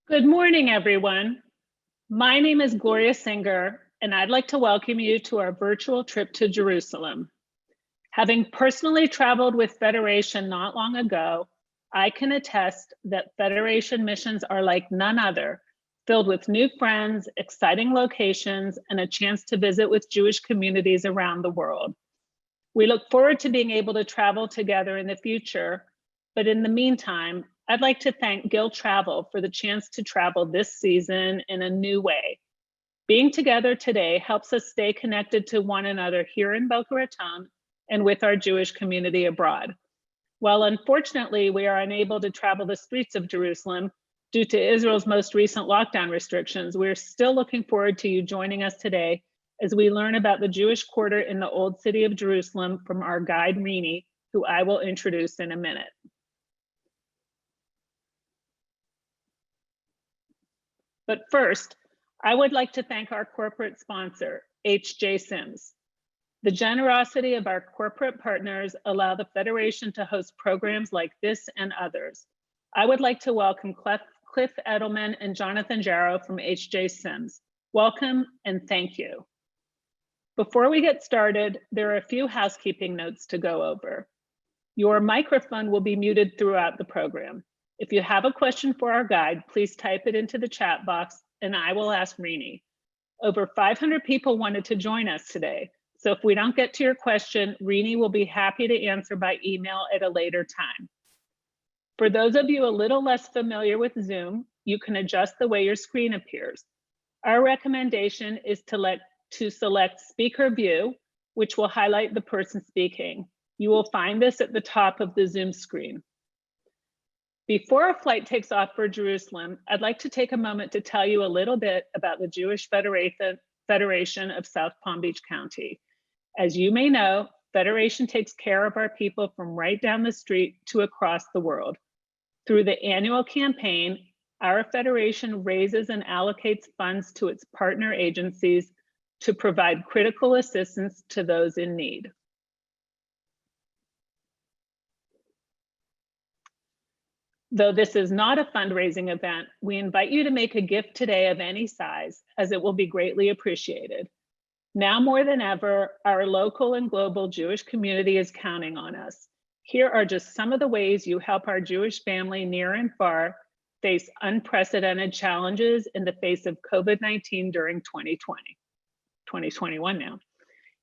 Good morning, everyone. My name is Gloria Singer, and I'd like to welcome you to our virtual trip to Jerusalem. Having personally traveled with Federation not long ago, I can attest that Federation missions are like none other, filled with new friends, exciting locations, and a chance to visit with Jewish communities around the world. We look forward to being able to travel together in the future, but in the meantime, I'd like to thank Gil Travel for the chance to travel this season in a new way. Being together today helps us stay connected to one another here in Boca Raton and with our Jewish community abroad. While unfortunately we are unable to travel the streets of Jerusalem due to Israel's most recent lockdown restrictions, we're still looking forward to you joining us today as we learn about the Jewish quarter in the Old City of Jerusalem from our guide, Renie, who I will introduce in a minute. But first, I would like to thank our corporate sponsor, H.J. Sims. The generosity of our corporate partners allow the Federation to host programs like this and others. I would like to welcome Cliff Edelman and Jonathan Jarrow from H.J. Sims. Welcome and thank you. Before we get started, there are a few housekeeping notes to go over. Your microphone will be muted throughout the program. If you have a question for our guide, please type it into the chat box and I will ask Renie. Over 500 people wanted to join us today, so if we don't get to your question, Renie will be happy to answer by email at a later time. For those of you a little less familiar with Zoom, you can adjust the way your screen appears. Our recommendation is to select Speaker View, which will highlight the person speaking. You will find this at the top of the Zoom screen. Before our flight takes off for Jerusalem, I'd like to take a moment to tell you a little bit about the Jewish Federation of South Palm Beach County. As you may know, Federation takes care of our people from right down the street to across the world. Through the annual campaign, our Federation raises and allocates funds to its partner agencies to provide critical assistance to those in need. Though this is not a fundraising event, we invite you to make a gift today of any size, as it will be greatly appreciated. Now more than ever, our local and global Jewish community is counting on us. Here are just some of the ways you help our Jewish family near and far face unprecedented challenges in the face of COVID-19 during 2021 now.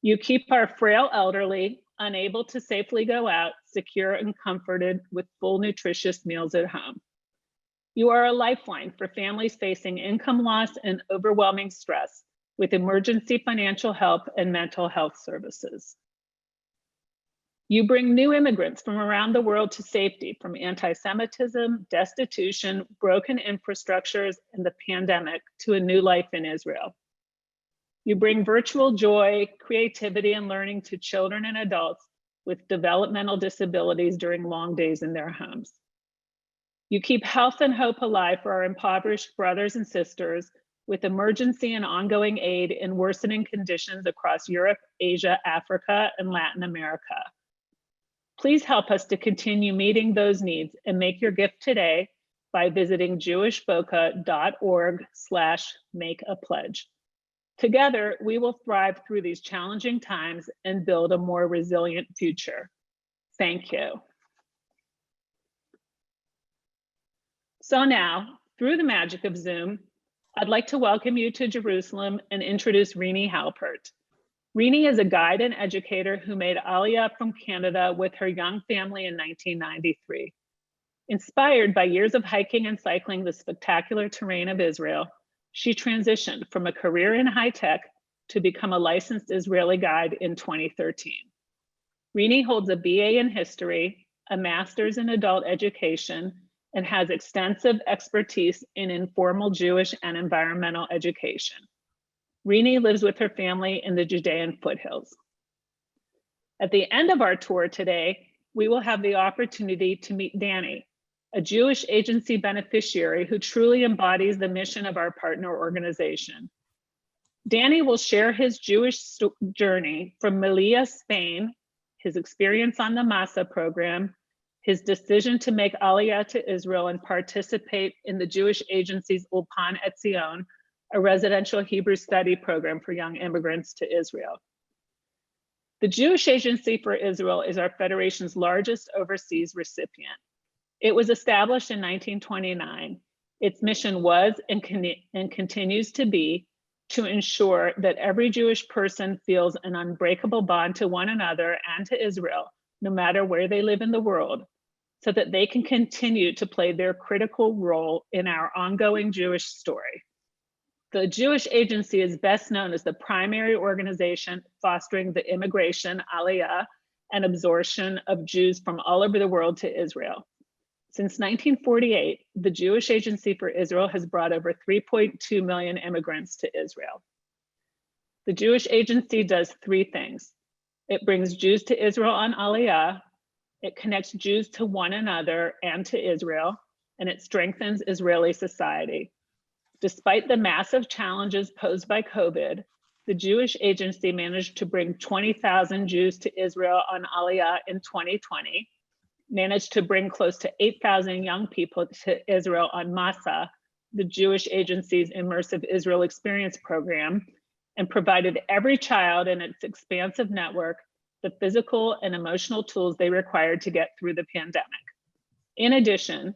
You keep our frail elderly unable to safely go out, secure and comforted with full nutritious meals at home. You are a lifeline for families facing income loss and overwhelming stress with emergency financial help and mental health services. You bring new immigrants from around the world to safety from anti-Semitism, destitution, broken infrastructures, and the pandemic to a new life in Israel. You bring virtual joy, creativity, and learning to children and adults with developmental disabilities during long days in their homes. You keep health and hope alive for our impoverished brothers and sisters with emergency and ongoing aid in worsening conditions across Europe, Asia, Africa, and Latin America. Please help us to continue meeting those needs and make your gift today by visiting jewishboca.org/make-a-pledge. Together, we will thrive through these challenging times and build a more resilient future. Thank you. So now, through the magic of Zoom, I'd like to welcome you to Jerusalem and introduce Renie Halpert. Renie is a guide and educator who made Aliyah from Canada with her young family in 1993. Inspired by years of hiking and cycling the spectacular terrain of Israel, she transitioned from a career in high tech to become a licensed Israeli guide in 2013. Renie holds a BA in history, a master's in adult education, and has extensive expertise in informal Jewish and environmental education. Renie lives with her family in the Judean foothills. At the end of our tour today, we will have the opportunity to meet Danny, a Jewish agency beneficiary who truly embodies the mission of our partner organization. Danny will share his Jewish journey from Melilla, Spain, his experience on the MASA program, his decision to make Aliyah to Israel and participate in the Jewish agency's Ulpan Etzion, a residential Hebrew study program for young immigrants to Israel. The Jewish Agency for Israel is our federation's largest overseas recipient. It was established in 1929. Its mission was and continues to be to ensure that every Jewish person feels an unbreakable bond to one another and to Israel, no matter where they live in the world, so that they can continue to play their critical role in our ongoing Jewish story. The Jewish Agency is best known as the primary organization fostering the immigration, aliyah, and absorption of Jews from all over the world to Israel. Since 1948, the Jewish Agency for Israel has brought over 3.2 million immigrants to Israel. The Jewish Agency does three things. It brings Jews to Israel on aliyah, it connects Jews to one another and to Israel, and it strengthens Israeli society. Despite the massive challenges posed by COVID, the Jewish Agency managed to bring 20,000 Jews to Israel on Aliyah in 2020, managed to bring close to 8,000 young people to Israel on Masa, the Jewish Agency's immersive Israel experience program, and provided every child in its expansive network the physical and emotional tools they required to get through the pandemic. In addition,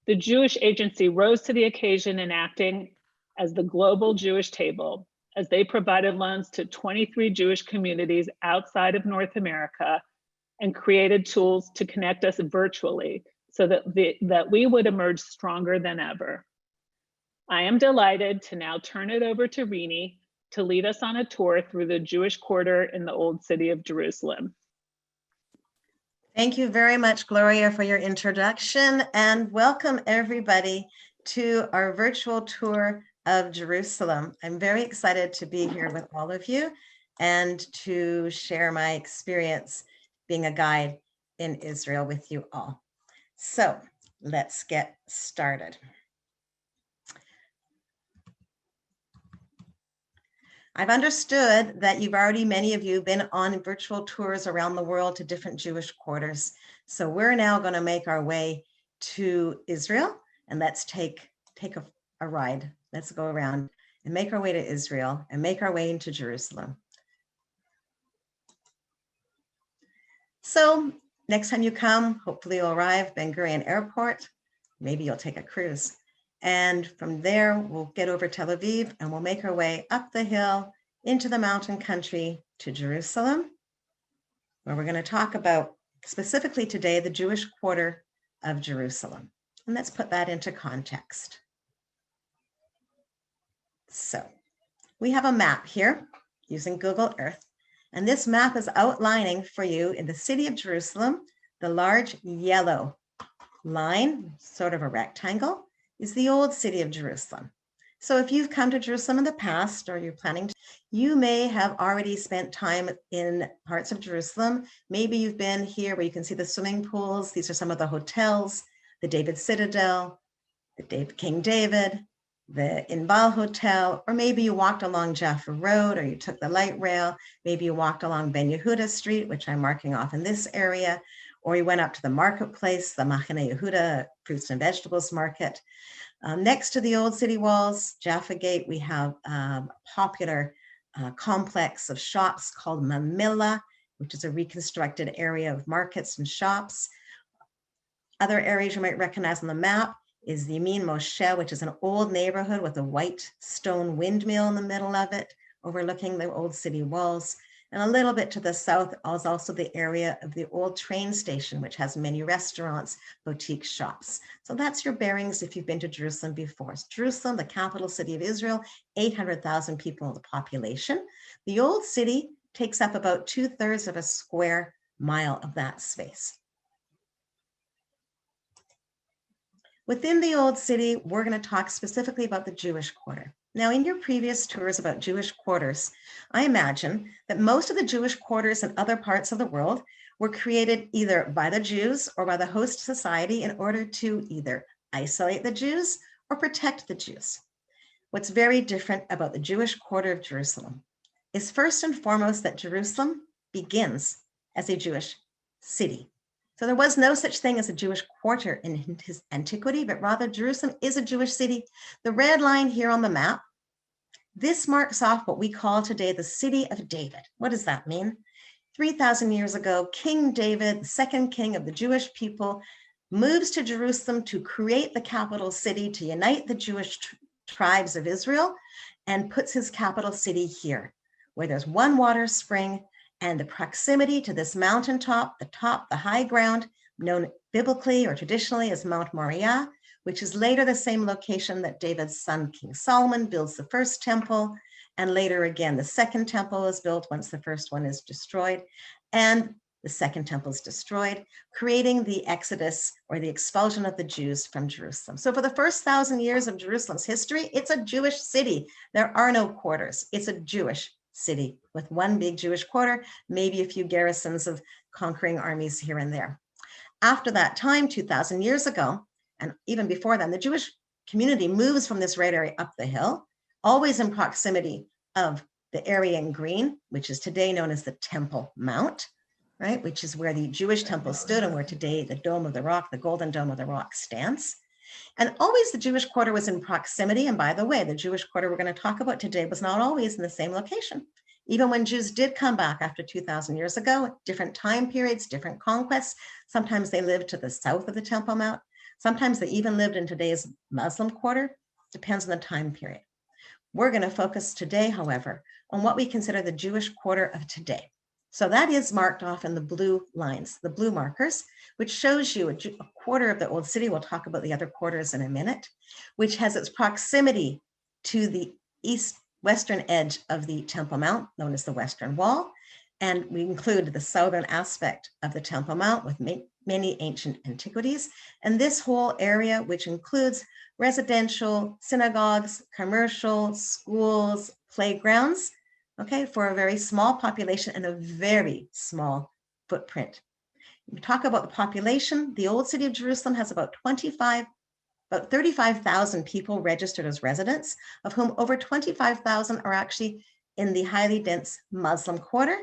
the Jewish Agency rose to the occasion in acting as the global Jewish table, as they provided loans to 23 Jewish communities outside of North America and created tools to connect us virtually so that we would emerge stronger than ever. I am delighted to now turn it over to Renie to lead us on a tour through the Jewish quarter in the Old City of Jerusalem. Thank you very much, Gloria, for your introduction, and welcome everybody to our virtual tour of Jerusalem. I'm very excited to be here with all of you and to share my experience being a guide in Israel with you all. So let's get started. I've understood that many of you, been on virtual tours around the world to different Jewish quarters. So we're now going to make our way to Israel, and let's take a ride. Let's go around and make our way to Israel and make our way into Jerusalem. So next time you come, hopefully you'll arrive Ben Gurion Airport. Maybe you'll take a cruise. And from there, we'll get over Tel Aviv and we'll make our way up the hill into the mountain country to Jerusalem, where we're going to talk about specifically today, the Jewish quarter of Jerusalem. And let's put that into context. So we have a map here using Google Earth, and this map is outlining for you in the city of Jerusalem, the large yellow line, sort of a rectangle, is the old city of Jerusalem. So if you've come to Jerusalem in the past, or you're planning to, you may have already spent time in parts of Jerusalem. Maybe you've been here where you can see the swimming pools. These are some of the hotels, the David Citadel, the King David, the Inbal Hotel, or maybe you walked along Jaffa Road, or you took the light rail. Maybe you walked along Ben Yehuda Street, which I'm marking off in this area, or you went up to the marketplace, the Mahanayahuda fruits and vegetables market. Next to the old city walls, Jaffa Gate, we have a popular complex of shops called Mamilla, which is a reconstructed area of markets and shops. Other areas you might recognize on the map is the Yamin Moshe, which is an old neighborhood with a white stone windmill in the middle of it, overlooking the old city walls. And a little bit to the south is also the area of the old train station, which has many restaurants, boutique shops. So that's your bearings if you've been to Jerusalem before. Jerusalem, the capital city of Israel, 800,000 people in the population. The old city takes up about 2/3 of a square mile of that space. Within the old city, we're going to talk specifically about the Jewish quarter. Now, in your previous tours about Jewish quarters, I imagine that most of the Jewish quarters in other parts of the world were created either by the Jews or by the host society in order to either isolate the Jews or protect the Jews. What's very different about the Jewish quarter of Jerusalem is first and foremost that Jerusalem begins as a Jewish city. So there was no such thing as a Jewish quarter in his antiquity, but rather Jerusalem is a Jewish city. The red line here on the map, this marks off what we call today the city of David. What does that mean? 3,000 years ago, King David, the second king of the Jewish people, moves to Jerusalem to create the capital city, to unite the Jewish tribes of Israel, and puts his capital city here, where there's one water spring and the proximity to this mountaintop, the high ground, known biblically or traditionally as Mount Moriah, which is later the same location that David's son, King Solomon, builds the first temple. And later again, the second temple is built once the first one is destroyed. And the second temple is destroyed, creating the exodus or the expulsion of the Jews from Jerusalem. So for the first 1,000 years of Jerusalem's history, it's a Jewish city. There are no quarters. It's a Jewish city with one big Jewish quarter, maybe a few garrisons of conquering armies here and there. After that time, 2,000 years ago, and even before then, the Jewish community moves from this red area up the hill, always in proximity of the area in green, which is today known as the Temple Mount, right? Which is where the Jewish temple stood and where today the Dome of the Rock, the Golden Dome of the Rock stands. And always the Jewish quarter was in proximity. And by the way, the Jewish quarter we're going to talk about today was not always in the same location. Even when Jews did come back after 2,000 years ago, different time periods, different conquests, sometimes they lived to the south of the Temple Mount. Sometimes they even lived in today's Muslim quarter, depends on the time period. We're going to focus today, however, on what we consider the Jewish quarter of today. So that is marked off in the blue lines, the blue markers, which shows you a quarter of the old city. We'll talk about the other quarters in a minute, which has its proximity to the western edge of the Temple Mount, known as the Western Wall. And we include the southern aspect of the Temple Mount with many ancient antiquities. And this whole area, which includes residential, synagogues, commercial, schools, playgrounds, okay, for a very small population and a very small footprint. We talk about the population. The old city of Jerusalem has about 35,000 people registered as residents, of whom over 25,000 are actually in the highly dense Muslim quarter,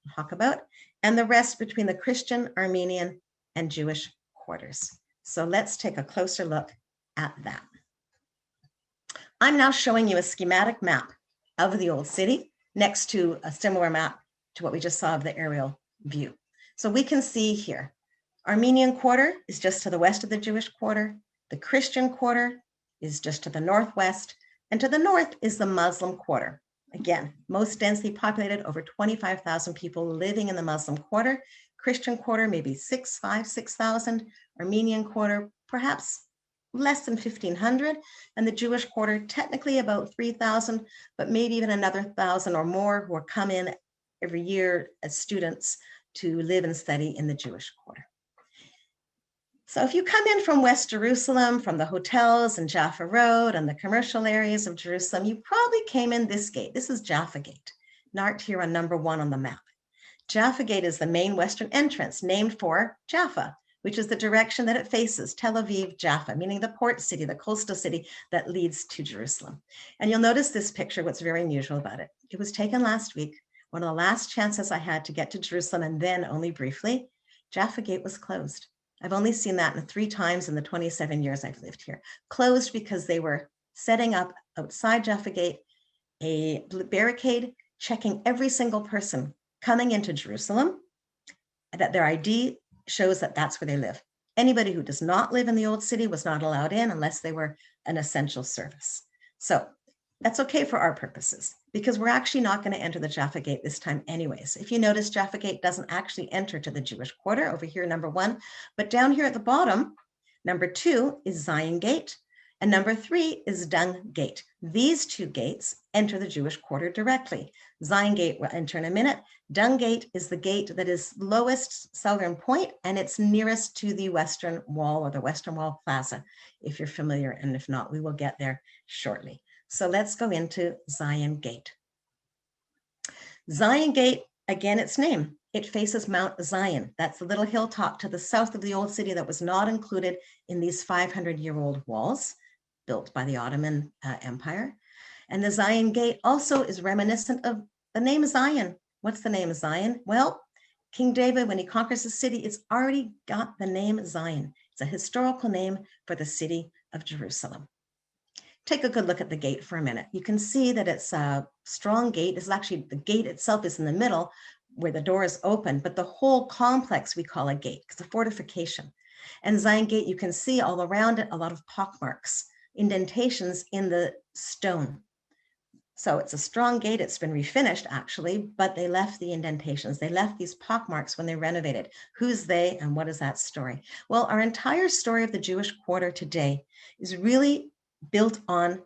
we'll talk about, and the rest between the Christian, Armenian, and Jewish quarters. So let's take a closer look at that. I'm now showing you a schematic map of the old city next to a similar map to what we just saw of the aerial view. So we can see here, Armenian quarter is just to the west of the Jewish quarter. The Christian quarter is just to the northwest, and to the north is the Muslim quarter. Again, most densely populated, over 25,000 people living in the Muslim quarter. Christian quarter, maybe 6,000. Armenian quarter, perhaps less than 1,500. And the Jewish quarter, technically about 3,000, but maybe even another 1,000 or more who are come in every year as students to live and study in the Jewish quarter. So if you come in from West Jerusalem, from the hotels and Jaffa Road and the commercial areas of Jerusalem, you probably came in this gate. This is Jaffa Gate, marked here on number 1 on the map. Jaffa Gate is the main western entrance, named for Jaffa, which is the direction that it faces, Tel Aviv, Jaffa, meaning the port city, the coastal city that leads to Jerusalem. And you'll notice this picture, what's very unusual about it. It was taken last week, one of the last chances I had to get to Jerusalem, and then only briefly. Jaffa Gate was closed. I've only seen that 3 times in the 27 years I've lived here. Closed because they were setting up outside Jaffa Gate a barricade, checking every single person coming into Jerusalem, that their ID shows that that's where they live. Anybody who does not live in the old city was not allowed in unless they were an essential service. So that's okay for our purposes, because we're actually not going to enter the Jaffa Gate this time anyways. If you notice, Jaffa Gate doesn't actually enter to the Jewish quarter over here, number 1, but down here at the bottom, number 2 is Zion Gate, and number 3 is Dung Gate. These 2 gates enter the Jewish quarter directly. Zion Gate will enter in a minute. Dung Gate is the gate that is lowest southern point, and it's nearest to the Western Wall or the Western Wall Plaza, if you're familiar, and if not, we will get there shortly. So let's go into Zion Gate. Zion Gate, again, its name, it faces Mount Zion. That's the little hilltop to the south of the old city that was not included in these 500-year-old walls built by the Ottoman Empire. And the Zion Gate also is reminiscent of the name Zion. What's the name of Zion? Well, King David, when he conquers the city, it's already got the name Zion. It's a historical name for the city of Jerusalem. Take a good look at the gate for a minute. You can see that it's a strong gate. It's actually, the gate itself is in the middle where the door is open, but the whole complex we call a gate. It's a fortification. And Zion Gate, you can see all around it a lot of pockmarks, indentations in the stone. So it's a strong gate. It's been refinished actually, but they left the indentations. They left these pockmarks when they renovated. Who's they and what is that story? Well, our entire story of the Jewish quarter today is really built on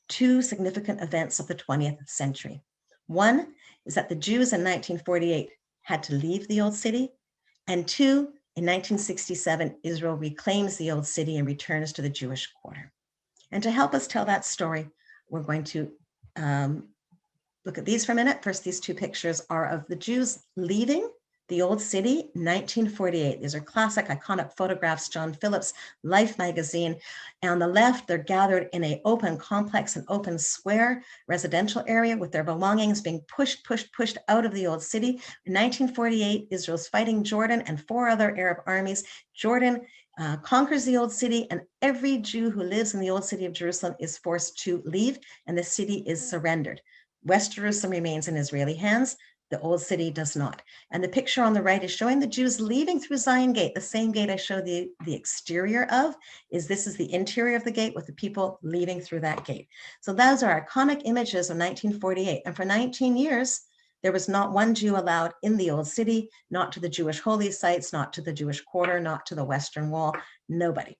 two significant events of the 20th century. One is that the Jews in 1948 had to leave the old city. And two, in 1967, Israel reclaims the old city and returns to the Jewish quarter. And to help us tell that story, we're going to look at these for a minute. First, these two pictures are of the Jews leaving the old city, 1948. These are classic, iconic photographs, John Phillips' Life magazine. And on the left, they're gathered in an open complex, an open square residential area with their belongings being pushed out of the old city. In 1948, Israel's fighting Jordan and 4 other Arab armies. Jordan conquers the old city, and every Jew who lives in the old city of Jerusalem is forced to leave, and the city is surrendered. West Jerusalem remains in Israeli hands. The old city does not. And the picture on the right is showing the Jews leaving through Zion Gate. The same gate I showed the exterior of this is the interior of the gate with the people leaving through that gate. So those are iconic images of 1948. And for 19 years, there was not one Jew allowed in the old city, not to the Jewish holy sites, not to the Jewish quarter, not to the Western Wall, nobody.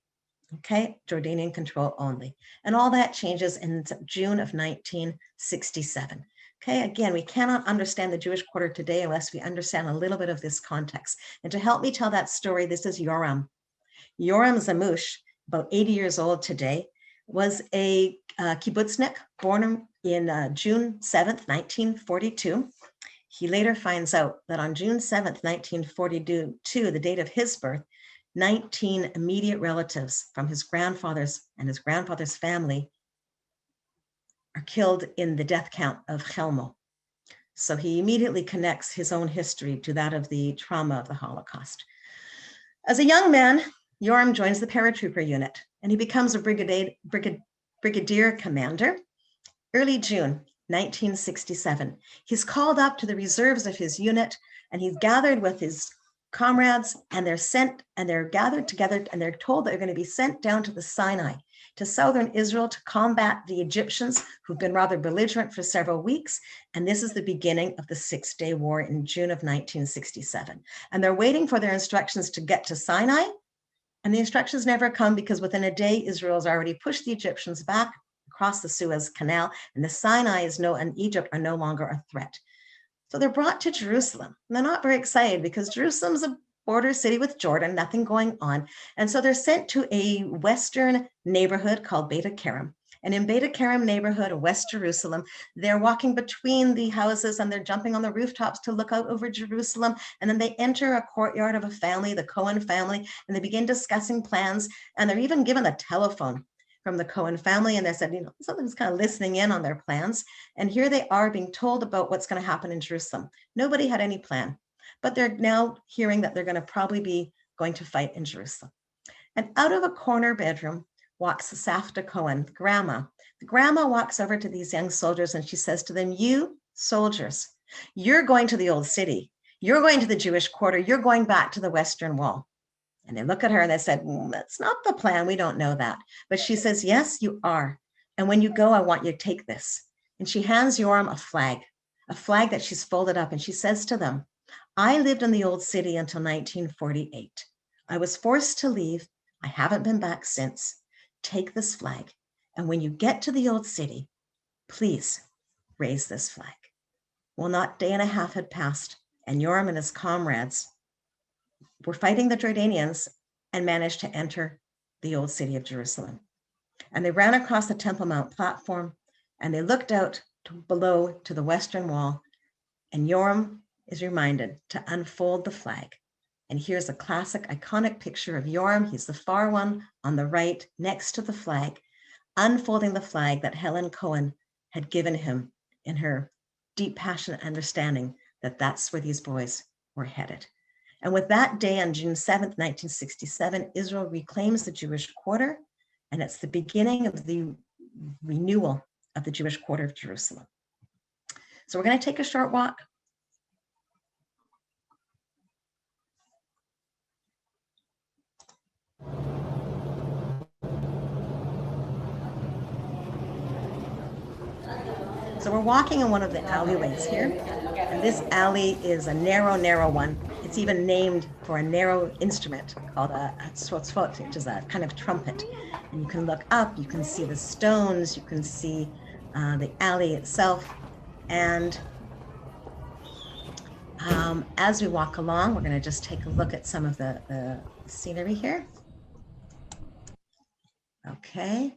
Okay, Jordanian control only. And all that changes in June of 1967. Okay, again, we cannot understand the Jewish quarter today unless we understand a little bit of this context. And to help me tell that story, this is Yoram. Yoram Zamush, about 80 years old today, was a kibbutznik born in June 7th, 1942. He later finds out that on June 7th, 1942, the date of his birth, 19 immediate relatives from his grandfather's and his grandfather's family are killed in the death count of Chelmo. So he immediately connects his own history to that of the trauma of the Holocaust. As a young man, Yoram joins the paratrooper unit and he becomes a brigadier commander. Early June 1967, he's called up to the reserves of his unit and he's gathered with his comrades and they're gathered together and they're told that they're going to be sent down to the Sinai, to southern Israel to combat the Egyptians who've been rather belligerent for several weeks. And this is the beginning of the 6-day war in June of 1967. And they're waiting for their instructions to get to Sinai. And the instructions never come because within a day, Israel's already pushed the Egyptians back across the Suez Canal and the Sinai and Egypt are no longer a threat. So they're brought to Jerusalem. And they're not very excited because Jerusalem's a border city with Jordan, nothing going on. And so they're sent to a Western neighborhood called Beit Kerem. And in Beit Kerem neighborhood of West Jerusalem, they're walking between the houses and they're jumping on the rooftops to look out over Jerusalem. And then they enter a courtyard of a family, the Cohen family, and they begin discussing plans. And they're even given a telephone from the Cohen family. And they said, something's kind of listening in on their plans. And here they are being told about what's going to happen in Jerusalem. Nobody had any plan, but they're now hearing that they're going to probably be going to fight in Jerusalem. And out of a corner bedroom walks Safta Cohen, the grandma. The grandma walks over to these young soldiers and she says to them, you soldiers, you're going to the old city. You're going to the Jewish quarter. You're going back to the Western Wall. And they look at her and they said, that's not the plan. We don't know that. But she says, yes, you are. And when you go, I want you to take this. And she hands Yoram a flag that she's folded up. And she says to them, I lived in the old city until 1948. I was forced to leave. I haven't been back since. Take this flag. And when you get to the old city, please raise this flag. Well, not a day and a half had passed. And Yoram and his comrades were fighting the Jordanians and managed to enter the old city of Jerusalem. And they ran across the Temple Mount platform and they looked out below to the Western Wall. And Yoram is reminded to unfold the flag. And here's a classic, iconic picture of Yoram. He's the far one on the right next to the flag, unfolding the flag that Helen Cohen had given him in her deep, passionate understanding that that's where these boys were headed. And with that day on June 7th, 1967, Israel reclaims the Jewish quarter, and it's the beginning of the renewal of the Jewish quarter of Jerusalem. So we're going to take a short walk. So we're walking in one of the alleyways here, and this alley is a narrow one. It's even named for a narrow instrument called a tzotzvot, which is a kind of trumpet. And you can look up, you can see the stones, you can see the alley itself. And as we walk along, we're going to just take a look at some of the scenery here. Okay,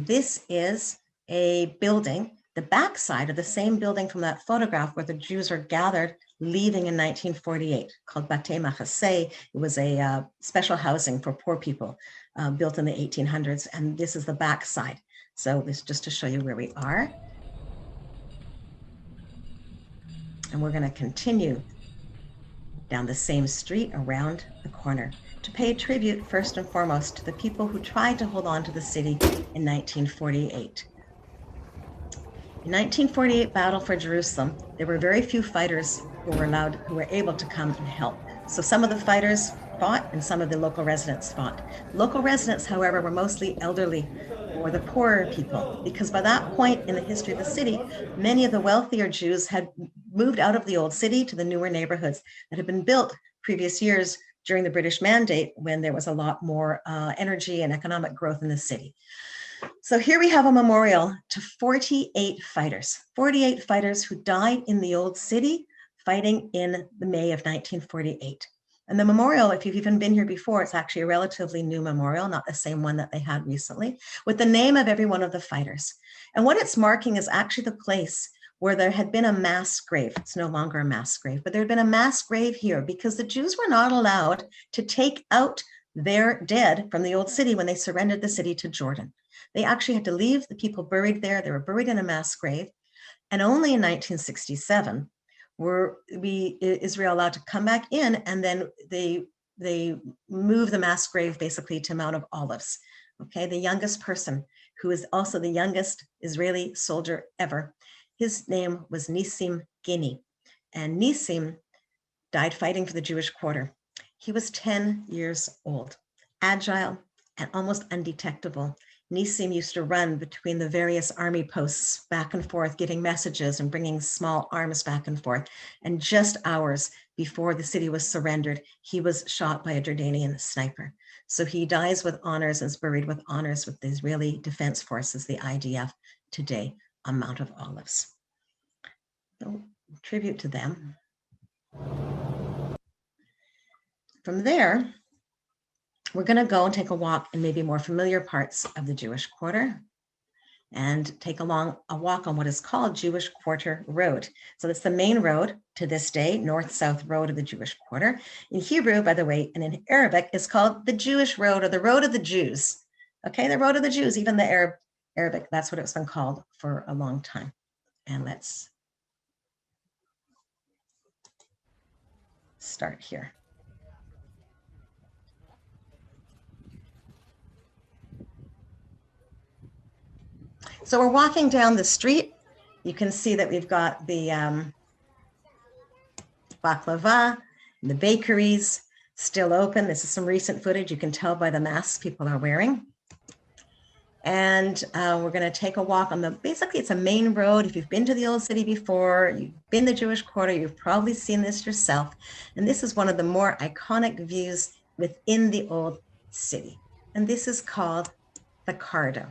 this is a building, the backside of the same building from that photograph where the Jews are gathered leaving in 1948, called Batei Machaseh. It was a special housing for poor people built in the 1800s, and this is the backside. So this just to show you where we are. And we're going to continue down the same street around the corner to pay tribute first and foremost to the people who tried to hold on to the city in 1948. In 1948 battle for Jerusalem, there were very few fighters who were able to come and help. So some of the fighters fought and some of the local residents fought. Local residents, however, were mostly elderly or the poorer people, because by that point in the history of the city, many of the wealthier Jews had moved out of the old city to the newer neighborhoods that had been built previous years during the British Mandate, when there was a lot more energy and economic growth in the city. So here we have a memorial to 48 fighters who died in the old city fighting in the May of 1948. And the memorial, if you've even been here before, it's actually a relatively new memorial, not the same one that they had recently, with the name of every one of the fighters. And what it's marking is actually the place where there had been a mass grave. It's no longer a mass grave, but there had been a mass grave here because the Jews were not allowed to take out their dead from the old city when they surrendered the city to Jordan. They actually had to leave the people buried there. They were buried in a mass grave. And only in 1967 were Israel allowed to come back in, and then they moved the mass grave basically to Mount of Olives. Okay, the youngest person, who is also the youngest Israeli soldier ever, his name was Nisim Guinea. And Nisim died fighting for the Jewish quarter. He was 10 years old, agile and almost undetectable. Nisim used to run between the various army posts back and forth, giving messages and bringing small arms back and forth. And just hours before the city was surrendered, he was shot by a Jordanian sniper. So he dies with honors and is buried with honors with the Israeli Defense Forces, the IDF, today on Mount of Olives. So, tribute to them. From there, we're going to go and take a walk in maybe more familiar parts of the Jewish quarter and take a walk on what is called Jewish Quarter Road. So that's the main road to this day, north-south road of the Jewish quarter. In Hebrew, by the way, and in Arabic, it's called the Jewish Road, or the Road of the Jews. Okay, the Road of the Jews, even the Arabic, that's what it's been called for a long time. And let's start here. So we're walking down the street. You can see that we've got the baklava, the bakeries still open. This is some recent footage. You can tell by the masks people are wearing. And we're going to take a walk on basically it's a main road. If you've been to the old city before, you've been to the Jewish quarter, you've probably seen this yourself. And this is one of the more iconic views within the old city. And this is called the Cardo.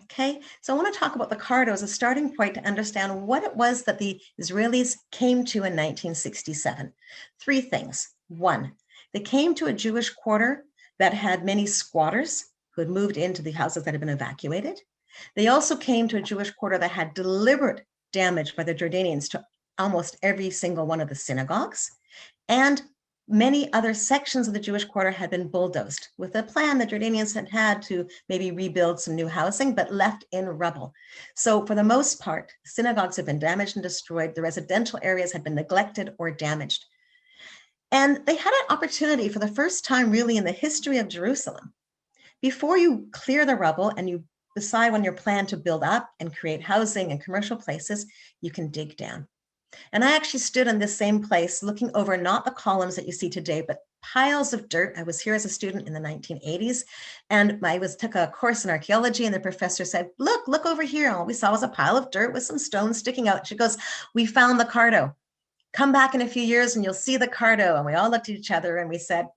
Okay, so I want to talk about the Cardo as a starting point to understand what it was that the Israelis came to in 1967. Three things. One, they came to a Jewish quarter that had many squatters who had moved into the houses that had been evacuated. They also came to a Jewish quarter that had deliberate damage by the Jordanians to almost every single one of the synagogues. And many other sections of the Jewish quarter had been bulldozed with a plan the Jordanians had to maybe rebuild some new housing, but left in rubble. So for the most part, synagogues had been damaged and destroyed. The residential areas had been neglected or damaged. And they had an opportunity for the first time really in the history of Jerusalem. Before you clear the rubble and you decide on your plan to build up and create housing and commercial places, you can dig down. And I actually stood in this same place looking over not the columns that you see today, but piles of dirt. I was here as a student in the 1980s, and I took a course in archaeology, and the professor said, look over here. All we saw was a pile of dirt with some stones sticking out. She goes, we found the Cardo. Come back in a few years and you'll see the Cardo. And we all looked at each other and we said,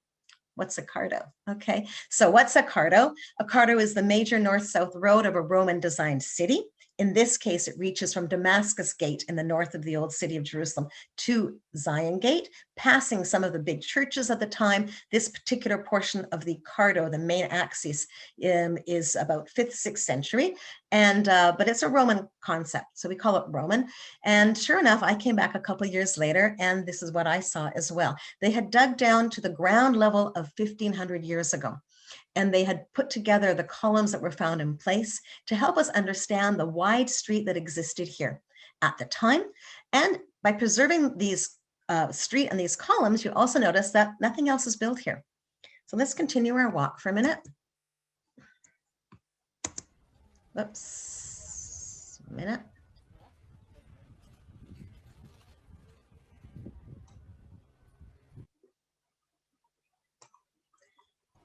what's a Cardo? Okay, so what's a Cardo? A Cardo is the major north-south road of a Roman-designed city. In this case, it reaches from Damascus Gate in the north of the old city of Jerusalem to Zion Gate, passing some of the big churches at the time. This particular portion of the Cardo, the main axis, is about 5th, 6th century, and but it's a Roman concept, so we call it Roman. And sure enough, I came back a couple of years later, and this is what I saw as well. They had dug down to the ground level of 1,500 years ago. And they had put together the columns that were found in place to help us understand the wide street that existed here at the time. And by preserving these street and these columns, you also notice that nothing else is built here. So let's continue our walk for a minute. Whoops, a minute.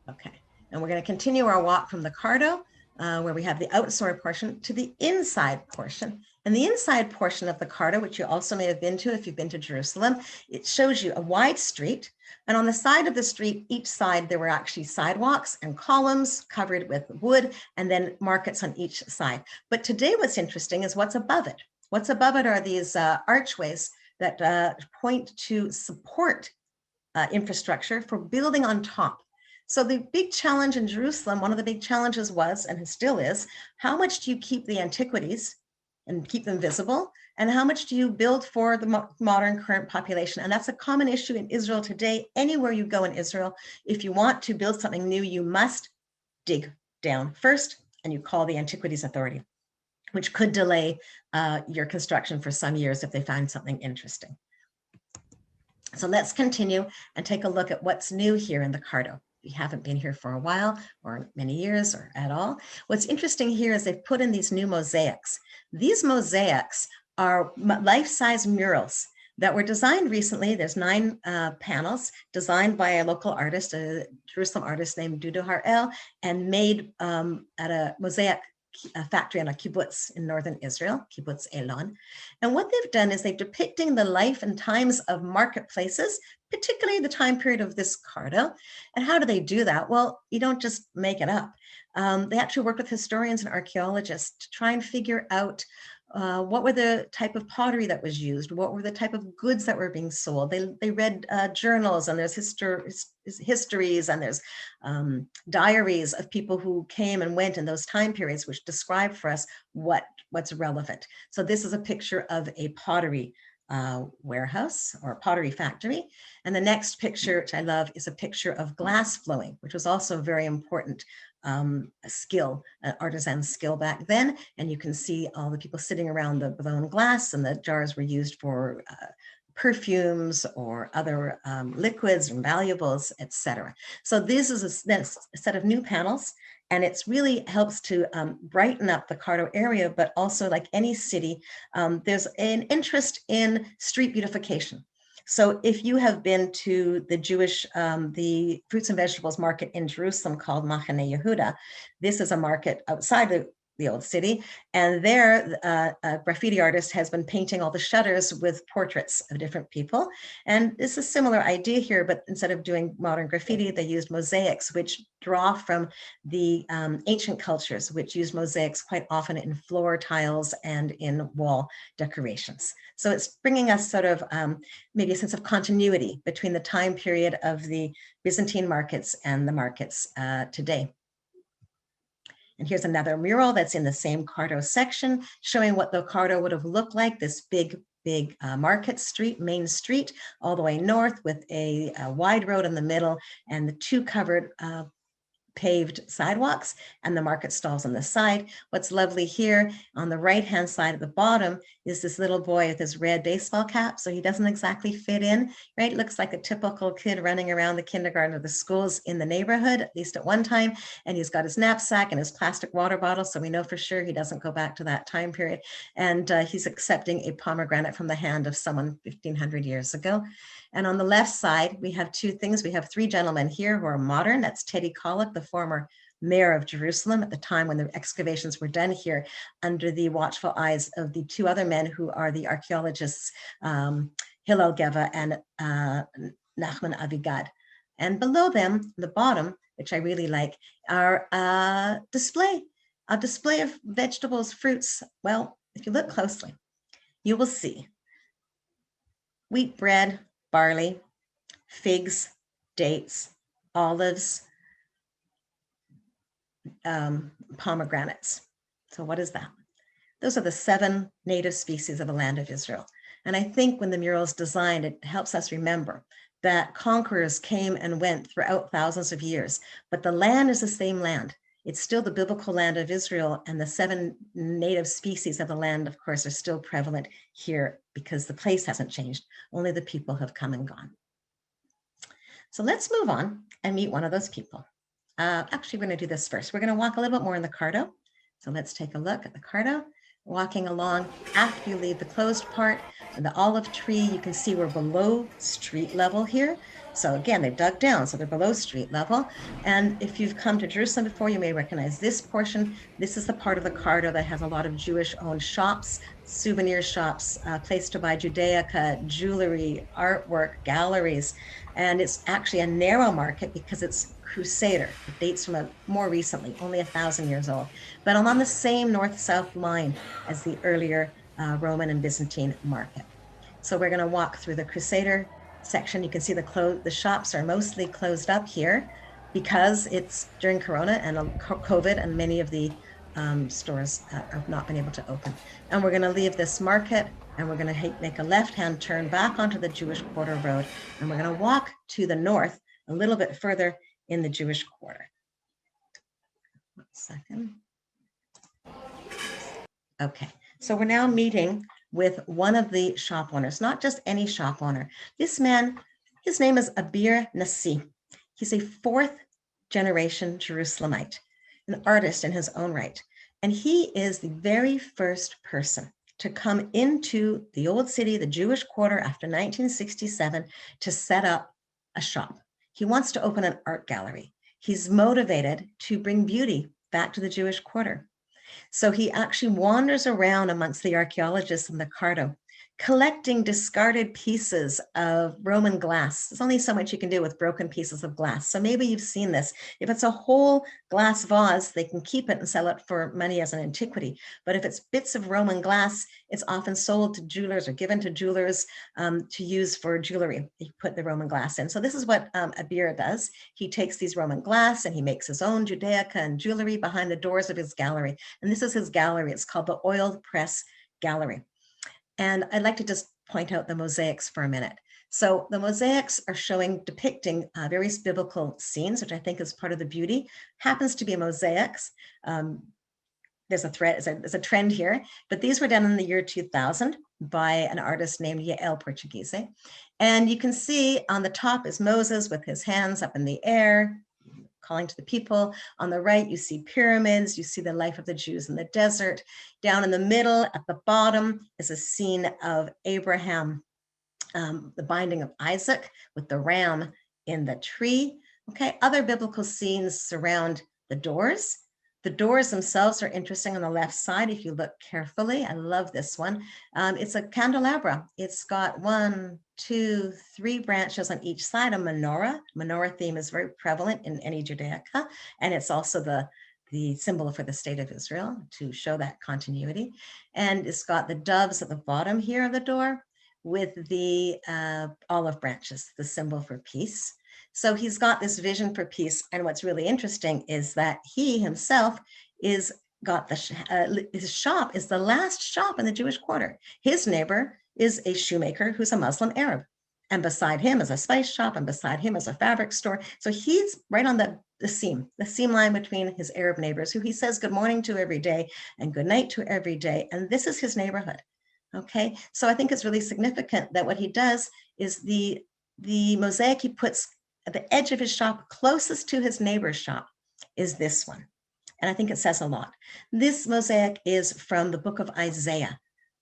Okay. And we're going to continue our walk from the Cardo, where we have the outside portion, to the inside portion. And the inside portion of the Cardo, which you also may have been to if you've been to Jerusalem, it shows you a wide street. And on the side of the street, each side, there were actually sidewalks and columns covered with wood, and then markets on each side. But today what's interesting is what's above it. What's above it are these archways that point to support infrastructure for building on top. So the big challenge in Jerusalem, one of the big challenges was, and still is, how much do you keep the antiquities and keep them visible? And how much do you build for the modern current population? And that's a common issue in Israel today. Anywhere you go in Israel, if you want to build something new, you must dig down first, and you call the Antiquities Authority, which could delay your construction for some years if they find something interesting. So let's continue and take a look at what's new here in the Cardo. You haven't been here for a while or many years or at all. What's interesting here is they've put in these new mosaics. These mosaics are life-size murals that were designed recently. There's 9 panels designed by a local artist, a Jerusalem artist named Dudu Harel, and made at a mosaic factory on a kibbutz in northern Israel, kibbutz Elon. And what they've done is they're depicting the life and times of marketplaces, particularly the time period of this Cardo. And how do they do that? Well, you don't just make it up. They actually work with historians and archaeologists to try and figure out what were the type of pottery that was used? What were the type of goods that were being sold? They read journals, and there's histories, and there's diaries of people who came and went in those time periods, which describe for us what's relevant. So this is a picture of a pottery warehouse or pottery factory. And the next picture, which I love, is a picture of glass flowing, which was also very important skill, artisan skill back then. And you can see all the people sitting around the blown glass, and the jars were used for perfumes or other liquids and valuables, etc. So this is a set of new panels, and it's really helps to brighten up the Cardo area, but also, like any city, there's an interest in street beautification. So if you have been to the Jewish, the fruits and vegetables market in Jerusalem called Mahanayahuda, this is a market outside the old city. And there, a graffiti artist has been painting all the shutters with portraits of different people. And it's a similar idea here, but instead of doing modern graffiti, they used mosaics, which draw from the ancient cultures, which used mosaics quite often in floor tiles and in wall decorations. So it's bringing us sort of maybe a sense of continuity between the time period of the Byzantine markets and the markets today. And here's another mural that's in the same Cardo section, showing what the Cardo would have looked like, this big market street, main street, all the way north with a wide road in the middle, and the 2 covered paved sidewalks and the market stalls on the side. What's lovely here on the right-hand side at the bottom is this little boy with his red baseball cap. So he doesn't exactly fit in, right? Looks like a typical kid running around the kindergarten or the schools in the neighborhood, at least at one time. And he's got his knapsack and his plastic water bottle. So we know for sure he doesn't go back to that time period. And he's accepting a pomegranate from the hand of someone 1500 years ago. And on the left side, we have two things. We have three gentlemen here who are modern. That's Teddy Kollek, the former mayor of Jerusalem at the time when the excavations were done here, under the watchful eyes of the two other men who are the archaeologists, Hillel Geva and Nachman Avigad. And below them, the bottom, which I really like, are a display of vegetables, fruits. Well, if you look closely, you will see wheat bread, barley, figs, dates, olives, pomegranates. So what is that? Those are the 7 native species of the land of Israel. And I think when the mural is designed, it helps us remember that conquerors came and went throughout thousands of years, but the land is the same land. It's still the biblical land of Israel, and the 7 native species of the land, of course, are still prevalent here because the place hasn't changed. Only the people have come and gone. So let's move on and meet one of those people. Actually, we're going to do this first. We're going to walk a little bit more in the Cardo. So let's take a look at the Cardo. Walking along after you leave the closed part, and the olive tree, you can see we're below street level here. So again, they've dug down, so they're below street level. And if you've come to Jerusalem before, you may recognize this portion. This is the part of the Cardo that has a lot of Jewish-owned shops, souvenir shops, a place to buy Judaica, jewelry, artwork, galleries. And it's actually a narrow market because it's Crusader. It dates from more recently, only 1,000 years old. But I'm on the same north-south line as the earlier Roman and Byzantine market. So we're going to walk through the Crusader section. You can see the shops are mostly closed up here because it's during Corona and COVID, and many of the stores have not been able to open. And we're going to leave this market, and we're going to make a left-hand turn back onto the Jewish Quarter Road, and we're going to walk to the north a little bit further in the Jewish Quarter. 1 second. Okay, so we're now meeting with one of the shop owners, not just any shop owner. This man, his name is Abir Nasi. He's a 4th generation Jerusalemite, an artist in his own right. And he is the very first person to come into the old city, the Jewish Quarter, after 1967 to set up a shop. He wants to open an art gallery. He's motivated to bring beauty back to the Jewish Quarter. So he actually wanders around amongst the archaeologists in the Cardo, collecting discarded pieces of Roman glass. There's only so much you can do with broken pieces of glass. So maybe you've seen this. If it's a whole glass vase, they can keep it and sell it for money as an antiquity. But if it's bits of Roman glass, it's often sold to jewelers or given to jewelers to use for jewelry. They put the Roman glass in. So this is what Abir does. He takes these Roman glass and he makes his own Judaica and jewelry behind the doors of his gallery. And this is his gallery. It's called the Oil Press Gallery. And I'd like to just point out the mosaics for a minute. So the mosaics are depicting various biblical scenes, which I think is part of the beauty. Happens to be mosaics. There's a trend here, but these were done in the year 2000 by an artist named Yael Portuguese. And you can see on the top is Moses with his hands up in the air, calling to the people. On the right, you see pyramids, you see the life of the Jews in the desert. Down in the middle, at the bottom, is a scene of Abraham, the binding of Isaac with the ram in the tree. Okay, other biblical scenes surround the doors. The doors themselves are interesting on the left side if you look carefully. I love this one. It's a candelabra. It's got 1, 2, 3 branches on each side, a menorah. Menorah theme is very prevalent in any Judaica, and it's also the symbol for the state of Israel to show that continuity. And it's got the doves at the bottom here of the door with the olive branches, the symbol for peace. So he's got this vision for peace. And what's really interesting is that he himself his shop is the last shop in the Jewish Quarter. His neighbor is a shoemaker who's a Muslim Arab. And beside him is a spice shop, and beside him is a fabric store. So he's right on the seam line between his Arab neighbors, who he says good morning to every day and good night to every day. And this is his neighborhood. Okay, so I think it's really significant that what he does is the mosaic he puts at the edge of his shop closest to his neighbor's shop is this one. And I think it says a lot. This mosaic is from the book of Isaiah.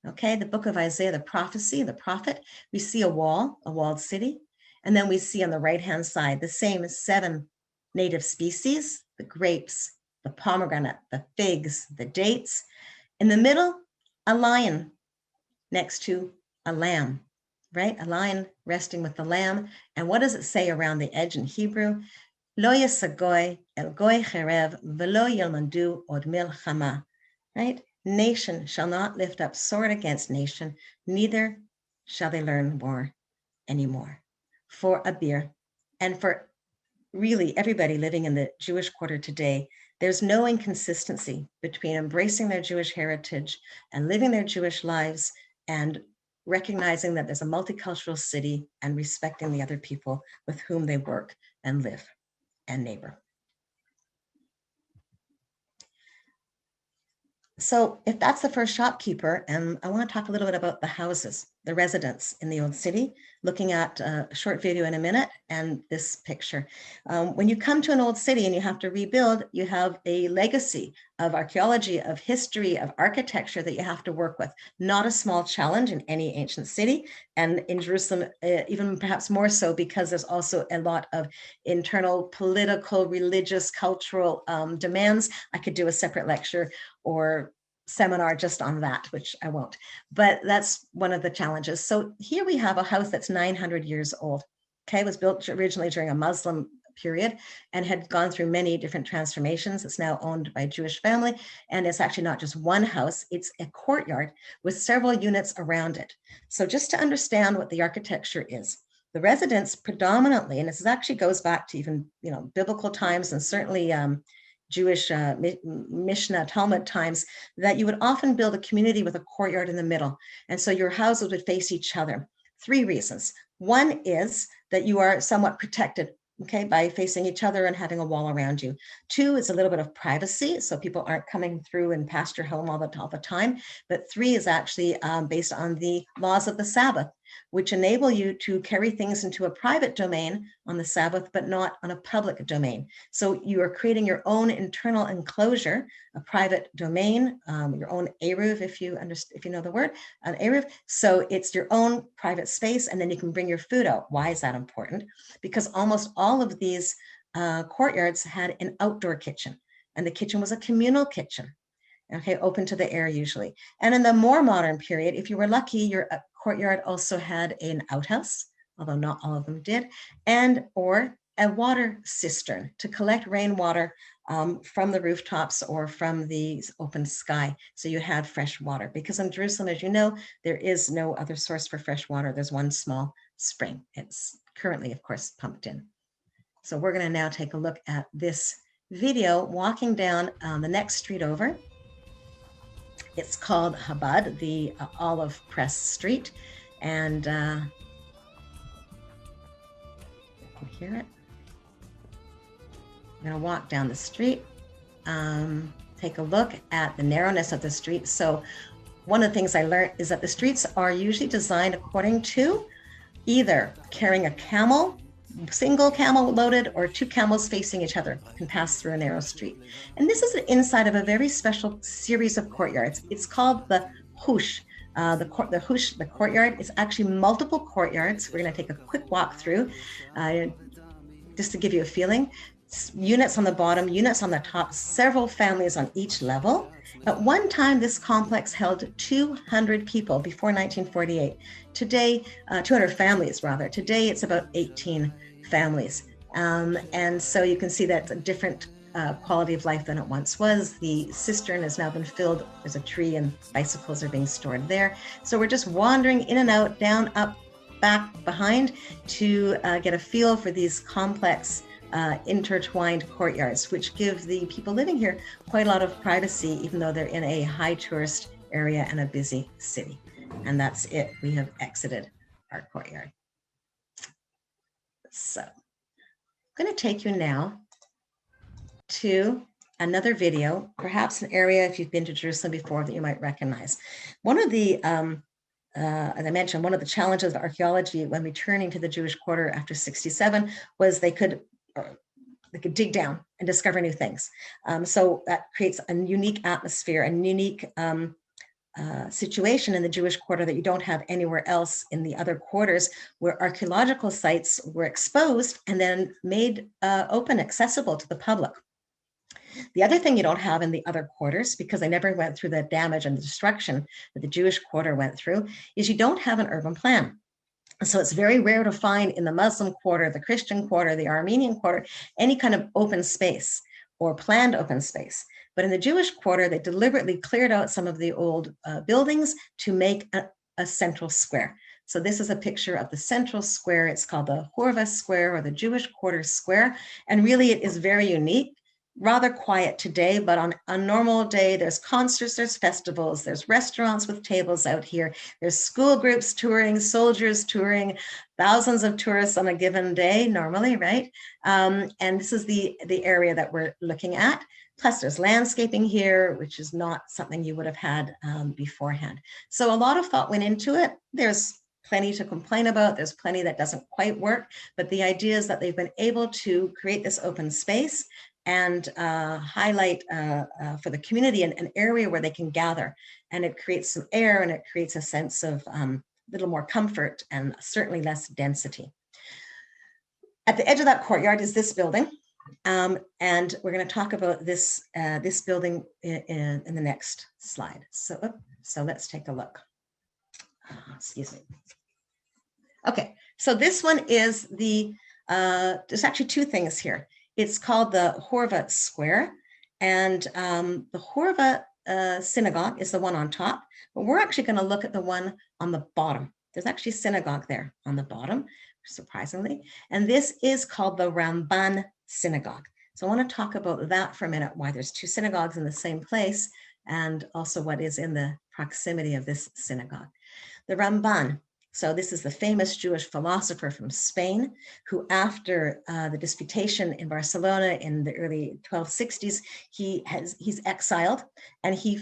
Okay, the book of Isaiah, the prophecy, the prophet. We see a walled city. And then we see on the right-hand side, the same 7 native species, the grapes, the pomegranate, the figs, the dates. In the middle, a lion next to a lamb, right? A lion resting with the lamb. And what does it say around the edge in Hebrew? Lo yasagoy el goy cherev velo yelmandu od milchama, right? Nation shall not lift up sword against nation, neither shall they learn war anymore. For a beer, and for really everybody living in the Jewish quarter today, there's no inconsistency between embracing their Jewish heritage and living their Jewish lives and recognizing that there's a multicultural city and respecting the other people with whom they work and live and neighbor. So if that's the first shopkeeper, and I want to talk a little bit about the houses, the residents in the old city, looking at a short video in a minute and this picture. When you come to an old city and you have to rebuild, you have a legacy of archaeology, of history, of architecture that you have to work with. Not a small challenge in any ancient city. And in Jerusalem, even perhaps more so, because there's also a lot of internal political, religious, cultural demands. I could do a separate lecture or seminar just on that, which I won't, but that's one of the challenges. So here we have a house that's 900 years old. Okay, it was built originally during a Muslim period and had gone through many different transformations. It's now owned by a Jewish family, and it's actually not just one house, it's a courtyard with several units around it. So just to understand what the architecture is, the residents predominantly, and this actually goes back to even biblical times and certainly Jewish Mishnah, Talmud times, that you would often build a community with a courtyard in the middle. And so your houses would face each other. 3 reasons. One is that you are somewhat protected, okay, by facing each other and having a wall around you. 2 is a little bit of privacy, so people aren't coming through and past your home all the time. But 3 is actually based on the laws of the Sabbath, which enable you to carry things into a private domain on the Sabbath, but not on a public domain. So you are creating your own internal enclosure, a private domain, your own eruv, if you know the word, an eruv. So it's your own private space, and then you can bring your food out. Why is that important? Because almost all of these courtyards had an outdoor kitchen, and the kitchen was a communal kitchen. Okay, open to the air usually. And in the more modern period, if you were lucky, your courtyard also had an outhouse, although not all of them did, or a water cistern to collect rainwater from the rooftops or from the open sky. So you had fresh water, because in Jerusalem, as you know, there is no other source for fresh water. There's one small spring. It's currently, of course, pumped in. So we're going to now take a look at this video walking down the next street over. It's called Chabad, the Olive Press Street, and you can hear it. I'm going to walk down the street, take a look at the narrowness of the street. So one of the things I learned is that the streets are usually designed according to either carrying a camel, single camel loaded, or 2 camels facing each other can pass through a narrow street. And this is the inside of a very special series of courtyards. It's called the Hush. The courtyard is actually multiple courtyards. We're going to take a quick walk through just to give you a feeling. Units on the bottom, units on the top, several families on each level. At one time, this complex held 200 people before 1948. Today, 200 families rather. Today, it's about 18 families. And so you can see that's a different quality of life than it once was. The cistern has now been filled. There's a tree and bicycles are being stored there. So we're just wandering in and out, down, up, back, behind to get a feel for these complex intertwined courtyards, which give the people living here quite a lot of privacy, even though they're in a high tourist area and a busy city. And that's it. We have exited our courtyard. So I'm going to take you now to another video, perhaps an area, if you've been to Jerusalem before, that you might recognize. One of the, as I mentioned, one of the challenges of archaeology when returning to the Jewish quarter after 67 was they could dig down and discover new things. So that creates a unique atmosphere and unique situation in the Jewish quarter that you don't have anywhere else in the other quarters, where archaeological sites were exposed and then made open, accessible to the public. The other thing you don't have in the other quarters, because they never went through the damage and the destruction that the Jewish quarter went through, is you don't have an urban plan. So it's very rare to find in the Muslim quarter, the Christian quarter, the Armenian quarter, any kind of open space or planned open space. But in the Jewish quarter, they deliberately cleared out some of the old buildings to make a central square. So this is a picture of the central square. It's called the Horva Square, or the Jewish quarter square. And really it is very unique. Rather quiet today, but on a normal day, there's concerts, there's festivals, there's restaurants with tables out here, there's school groups touring, soldiers touring, thousands of tourists on a given day normally, right? And this is the area that we're looking at. Plus there's landscaping here, which is not something you would have had beforehand. So a lot of thought went into it. There's plenty to complain about. There's plenty that doesn't quite work, but the idea is that they've been able to create this open space and highlight for the community an area where they can gather. And it creates some air, and it creates a sense of a little more comfort and certainly less density. At the edge of that courtyard is this building. And we're going to talk about this, this building in the next slide. So let's take a look. Excuse me. Okay, so this one is there's actually two things here. It's called the Horva Square, and the Horva Synagogue is the one on top, but we're actually going to look at the one on the bottom. There's actually a synagogue there on the bottom, surprisingly, and this is called the Ramban Synagogue. So I want to talk about that for a minute, why there's two synagogues in the same place, and also what is in the proximity of this synagogue. The Ramban. So this is the famous Jewish philosopher from Spain, who after the disputation in Barcelona in the early 1260s, he's exiled, and he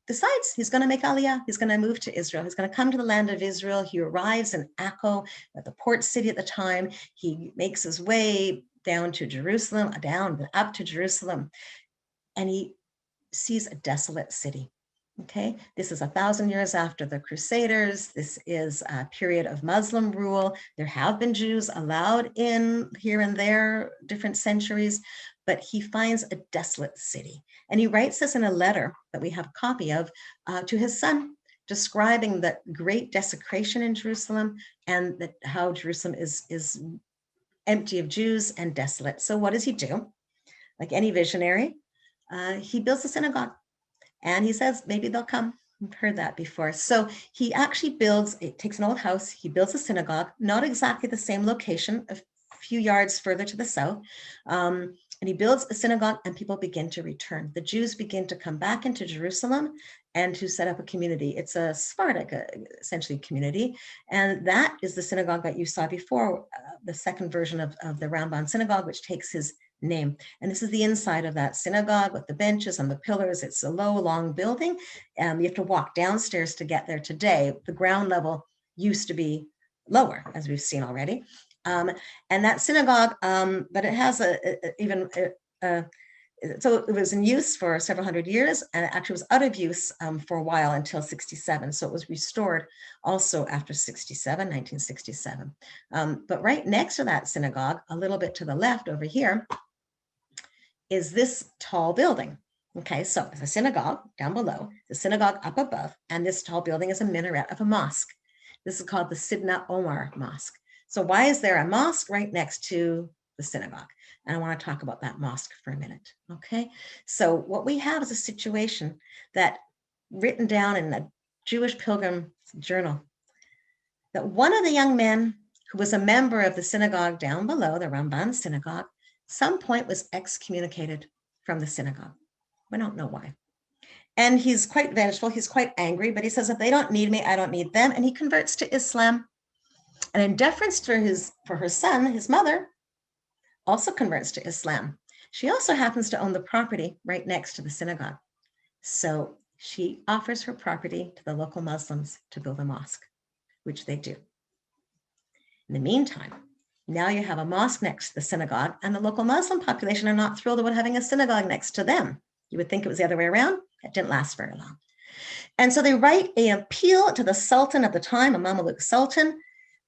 decides he's going to make Aliyah. He's going to move to Israel. He's going to come to the land of Israel. He arrives in Akko, at the port city at the time. He makes his way down to Jerusalem, up to Jerusalem, and he sees a desolate city. Okay, this is 1,000 years after the Crusaders. This is a period of Muslim rule. There have been Jews allowed in here and there, different centuries, but he finds a desolate city. And he writes this in a letter that we have a copy of to his son, describing the great desecration in Jerusalem and how Jerusalem is empty of Jews and desolate. So what does he do? Like any visionary, he builds a synagogue. And he says, maybe they'll come. I've heard that before. So he actually takes an old house, he builds a synagogue, not exactly the same location, a few yards further to the south. And he builds a synagogue, and people begin to return. The Jews begin to come back into Jerusalem and to set up a community. It's a Sephardic, essentially, community. And that is the synagogue that you saw before, the second version of the Ramban Synagogue, which takes his name. And this is the inside of that synagogue with the benches and the pillars. It's a low, long building. You have to walk downstairs to get there today. The ground level used to be lower, as we've seen already. And that synagogue, but it has so it was in use for several hundred years, and it actually was out of use for a while until 67. So it was restored also after 1967. But right next to that synagogue, a little bit to the left over here, is this tall building. Okay, so there's a synagogue down below, the synagogue up above, and this tall building is a minaret of a mosque. This is called the Sidna Omar Mosque. So why is there a mosque right next to the synagogue? And I want to talk about that mosque for a minute. Okay, so what we have is a situation that written down in the Jewish Pilgrim Journal, that one of the young men who was a member of the synagogue down below, the Ramban Synagogue, some point was excommunicated from the synagogue. We don't know why. And he's quite vengeful, he's quite angry, but he says, if they don't need me, I don't need them. And he converts to Islam. And in deference for her son, his mother also converts to Islam. She also happens to own the property right next to the synagogue. So she offers her property to the local Muslims to build a mosque, which they do. In the meantime, now you have a mosque next to the synagogue, and the local Muslim population are not thrilled about having a synagogue next to them. You would think it was the other way around. It didn't last very long. And so they write an appeal to the Sultan at the time, a Mamluk Sultan,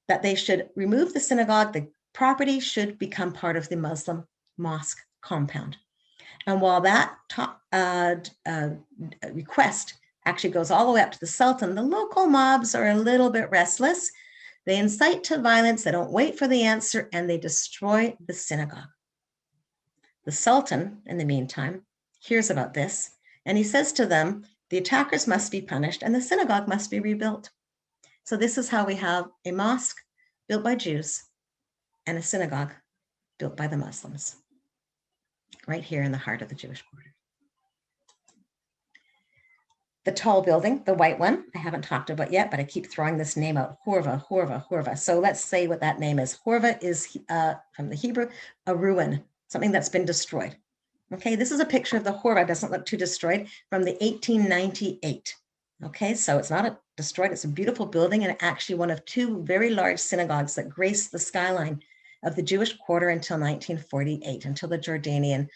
that they should remove the synagogue. The property should become part of the Muslim mosque compound. And while that request actually goes all the way up to the Sultan, the local mobs are a little bit restless. They incite to violence, they don't wait for the answer, and they destroy the synagogue. The Sultan, in the meantime, hears about this, and he says to them, the attackers must be punished and the synagogue must be rebuilt. So this is how we have a mosque built by Jews and a synagogue built by the Muslims, right here in the heart of the Jewish border. The tall building, the white one, I haven't talked about yet, but I keep throwing this name out, Horva, Horva, Horva. So let's say what that name is. Horva is, from the Hebrew, a ruin, something that's been destroyed. Okay, this is a picture of the Horva, doesn't look too destroyed, from the 1898. Okay, so it's not destroyed, it's a beautiful building, and actually one of two very large synagogues that grace the skyline of the Jewish quarter until 1948, until the Jordanian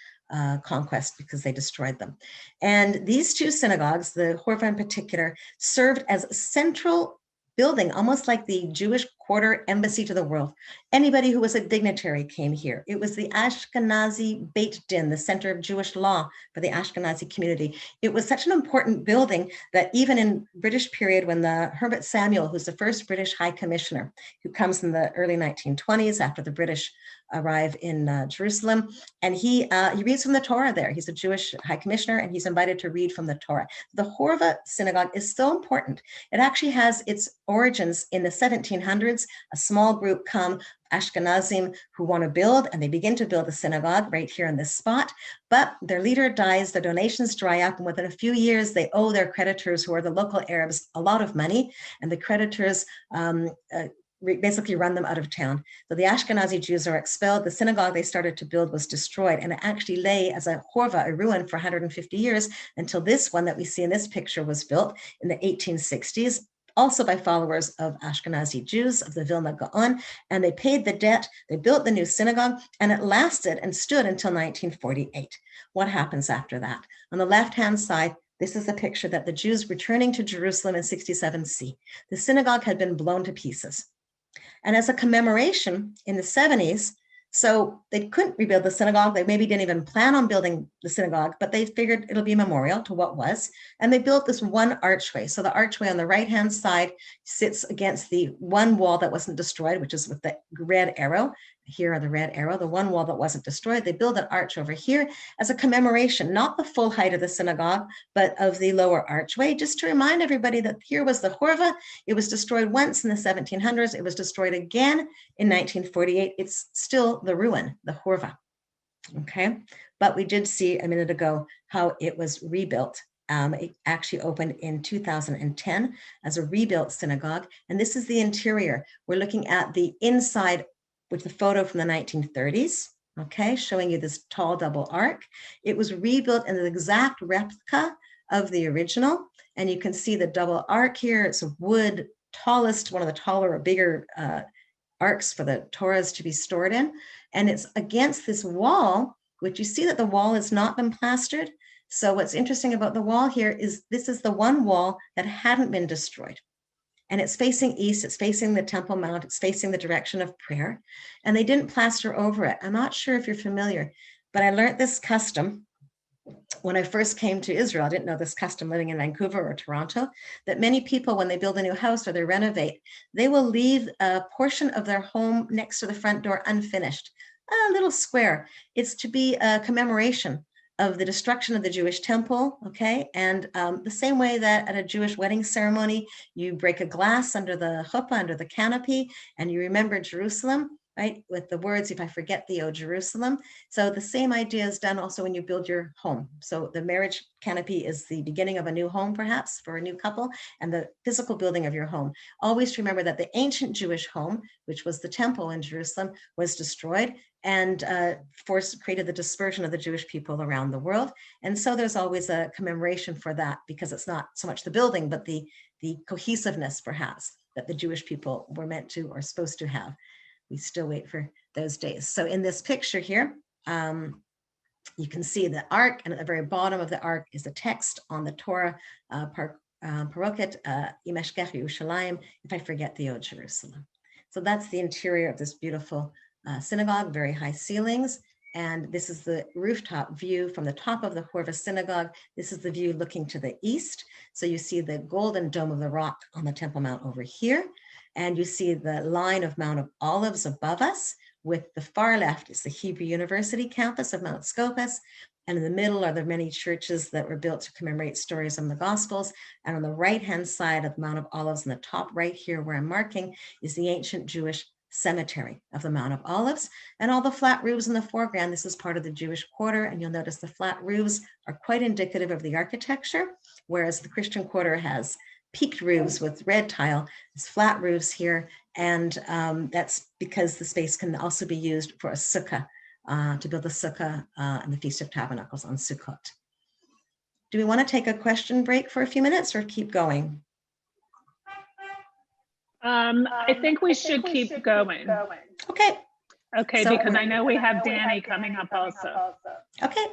conquest, because they destroyed them. And these two synagogues, the Horva in particular, served as a central building, almost like the Jewish quarter embassy to the world. Anybody who was a dignitary came here. It was the Ashkenazi Beit Din, the center of Jewish law for the Ashkenazi community. It was such an important building that even in British period, when the Herbert Samuel, who's the first British High Commissioner, who comes in the early 1920s after the British arrive in Jerusalem, and he reads from the Torah there. He's a Jewish High Commissioner, and he's invited to read from the Torah. The Horva Synagogue is so important. It actually has its origins in the 1700s. A small group come, Ashkenazim, who want to build, and they begin to build a synagogue right here in this spot. But their leader dies, their donations dry up, and within a few years, they owe their creditors, who are the local Arabs, a lot of money, and the creditors basically run them out of town. So the Ashkenazi Jews are expelled. The synagogue they started to build was destroyed, and it actually lay as a Horva, a ruin, for 150 years until this one that we see in this picture was built in the 1860s, also by followers of Ashkenazi Jews of the Vilna Gaon, and they paid the debt, they built the new synagogue, and it lasted and stood until 1948. What happens after that? On the left-hand side, this is a picture that the Jews returning to Jerusalem in 67 see. The synagogue had been blown to pieces. And as a commemoration in the 70s, so they couldn't rebuild the synagogue. They maybe didn't even plan on building the synagogue, but they figured it'll be a memorial to what was. And they built this one archway. So the archway on the right-hand side sits against the one wall that wasn't destroyed, which is with the red arrow. Here are the red arrow, the one wall that wasn't destroyed. They build an arch over here as a commemoration, not the full height of the synagogue, but of the lower archway, just to remind everybody that here was the Horva. It was destroyed once in the 1700s. It was destroyed again in 1948. It's still the ruin, the Horva. Okay, but we did see a minute ago how it was rebuilt. It actually opened in 2010 as a rebuilt synagogue. And this is the interior. We're looking at the inside with the photo from the 1930s, okay, showing you this tall double arc. It was rebuilt in an exact replica of the original. And you can see the double arc here. It's a wood, tallest, one of the taller or bigger arcs for the Torahs to be stored in. And it's against this wall, which you see that the wall has not been plastered. So what's interesting about the wall here is this is the one wall that hadn't been destroyed. And it's facing east, it's facing the Temple Mount, it's facing the direction of prayer. And they didn't plaster over it. I'm not sure if you're familiar, but I learned this custom when I first came to Israel. I didn't know this custom living in Vancouver or Toronto, that many people, when they build a new house or they renovate, they will leave a portion of their home next to the front door unfinished, a little square. It's to be a commemoration of the destruction of the Jewish temple, okay? And the same way that at a Jewish wedding ceremony, you break a glass under the chuppah, under the canopy, and you remember Jerusalem, right? With the words, if I forget thee, O Jerusalem. So the same idea is done also when you build your home. So the marriage canopy is the beginning of a new home, perhaps for a new couple, and the physical building of your home. Always remember that the ancient Jewish home, which was the temple in Jerusalem, was destroyed and created the dispersion of the Jewish people around the world. And so there's always a commemoration for that, because it's not so much the building, but the cohesiveness, perhaps, that the Jewish people were meant to or supposed to have. We still wait for those days. So in this picture here, you can see the ark, and at the very bottom of the ark is the text on the Torah, Paroket, Imeshkech Yerushalayim, if I forget thee, O Jerusalem. So that's the interior of this beautiful synagogue, very high ceilings. And this is the rooftop view from the top of the Horva Synagogue. This is the view looking to the east. So you see the golden dome of the rock on the Temple Mount over here. And you see the line of Mount of Olives above us. With the far left is the Hebrew University campus of Mount Scopus. And in the middle are the many churches that were built to commemorate stories in the Gospels. And on the right-hand side of Mount of Olives, in the top right here where I'm marking, is the ancient Jewish cemetery of the Mount of Olives. And all the flat roofs in the foreground, this is part of the Jewish quarter. And you'll notice the flat roofs are quite indicative of the architecture, whereas the Christian quarter has peaked roofs with red tile. There's flat roofs here. And that's because the space can also be used for a sukkah, to build a sukkah and the Feast of Tabernacles on Sukkot. Do we want to take a question break for a few minutes or keep going? I think we should keep going. Okay. Okay, So because I know we have Danny coming up also. Okay.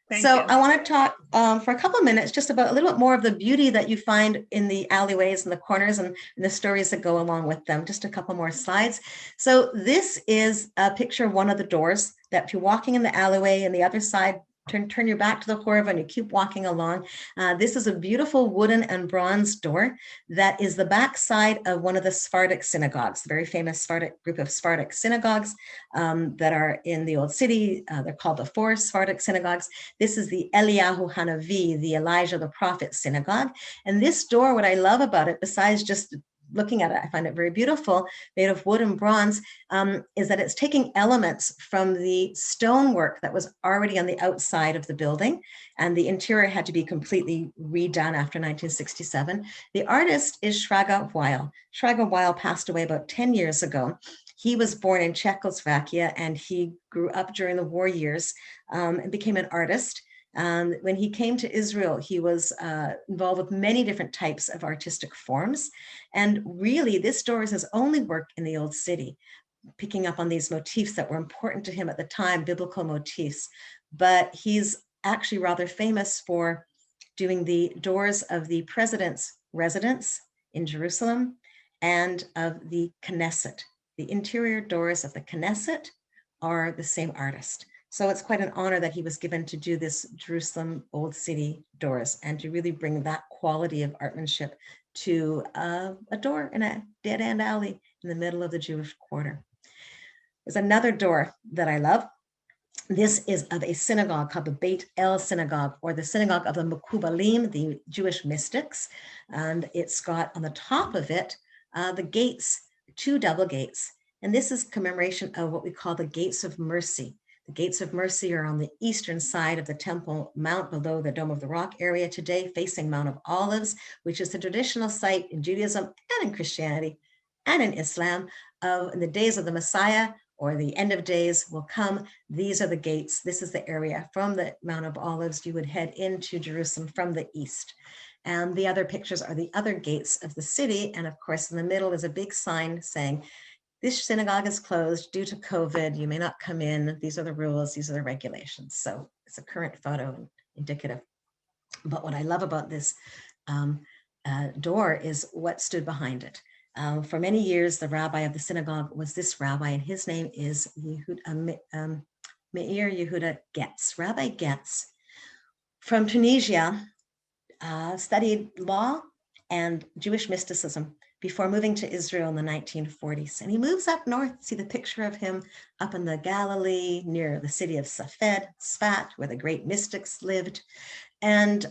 Thank So you. I want to talk for a couple of minutes just about a little bit more of the beauty that you find in the alleyways and the corners and the stories that go along with them. Just a couple more slides. So this is a picture of one of the doors that if you're walking in the alleyway and the other side, turn your back to the Horva and you keep walking along. This is a beautiful wooden and bronze door that is the back side of one of the Sephardic synagogues, the very famous group of Sephardic synagogues that are in the Old City. They're called the four Sephardic synagogues. This is the Eliyahu Hanavi, the Elijah the Prophet synagogue. And this door, what I love about it, besides just looking at it, I find it very beautiful, made of wood and bronze, is that it's taking elements from the stonework that was already on the outside of the building, and the interior had to be completely redone after 1967. The artist is Shraga Weil. Shraga Weil passed away about 10 years ago. He was born in Czechoslovakia, and he grew up during the war years and became an artist. When he came to Israel, he was involved with many different types of artistic forms. And really, this door is his only work in the Old City, picking up on these motifs that were important to him at the time, biblical motifs. But he's actually rather famous for doing the doors of the president's residence in Jerusalem and of the Knesset. The interior doors of the Knesset are the same artist. So it's quite an honor that he was given to do this Jerusalem Old City doors and to really bring that quality of artmanship to a door in a dead-end alley in the middle of the Jewish quarter. There's another door that I love. This is of a synagogue called the Beit El Synagogue, or the Synagogue of the Mekubalim, the Jewish mystics. And it's got on the top of it the gates, two double gates. And this is commemoration of what we call the Gates of Mercy. The Gates of Mercy are on the eastern side of the Temple Mount below the Dome of the Rock area today, facing Mount of Olives, which is the traditional site in Judaism and in Christianity and in Islam of in the days of the Messiah or the end of days will come. These are the gates. This is the area from the Mount of Olives. You would head into Jerusalem from the east. And the other pictures are the other gates of the city. And of course, in the middle is a big sign saying, this synagogue is closed due to COVID. You may not come in. These are the rules. These are the regulations. So it's a current photo and indicative. But what I love about this door is what stood behind it. For many years, the rabbi of the synagogue was this rabbi, and his name is Meir Yehuda Getz. Rabbi Getz from Tunisia studied law and Jewish mysticism before moving to Israel in the 1940s. And he moves up north, see the picture of him up in the Galilee near the city of Sfat, where the great mystics lived. And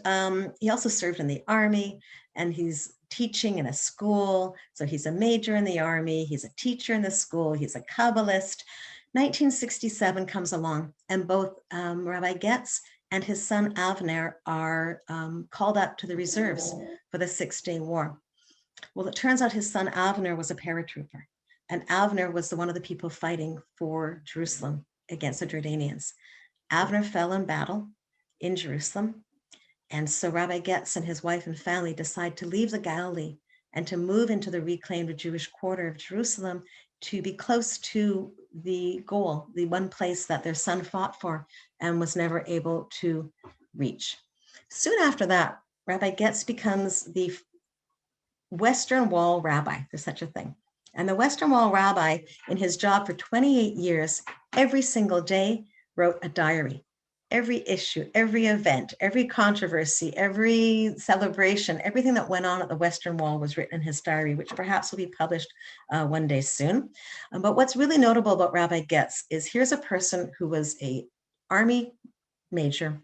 he also served in the army, and he's teaching in a school. So he's a major in the army, he's a teacher in the school, he's a Kabbalist. 1967 comes along, and both Rabbi Getz and his son Avner are called up to the reserves for the 6-day war. Well, it turns out his son Avner was a paratrooper, and Avner was one of the people fighting for Jerusalem against the Jordanians. Avner fell in battle in Jerusalem, and so Rabbi Getz and his wife and family decide to leave the Galilee and to move into the reclaimed Jewish quarter of Jerusalem to be close to the goal, the one place that their son fought for and was never able to reach. Soon after that, Rabbi Getz becomes the Western Wall rabbi, there's such a thing. And the Western Wall rabbi, in his job for 28 years, every single day wrote a diary. Every issue, every event, every controversy, every celebration, everything that went on at the Western Wall was written in his diary, which perhaps will be published one day soon. But what's really notable about Rabbi Getz is here's a person who was an army major,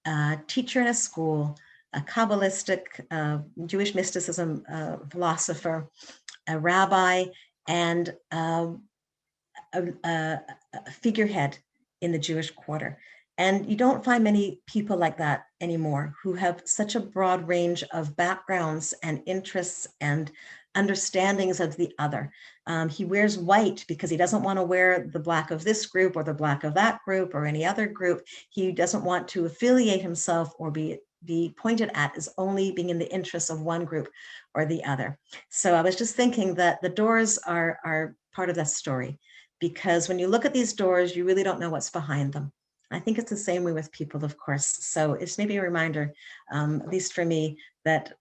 a teacher in a school, a Kabbalistic Jewish mysticism philosopher, a rabbi, and a figurehead in the Jewish quarter. And you don't find many people like that anymore who have such a broad range of backgrounds and interests and understandings of the other. He wears white because he doesn't want to wear the black of this group or the black of that group or any other group. He doesn't want to affiliate himself or be pointed at as only being in the interests of one group or the other. So I was just thinking that the doors are part of that story, because when you look at these doors, you really don't know what's behind them. I think it's the same way with people, of course. So it's maybe a reminder, at least for me, that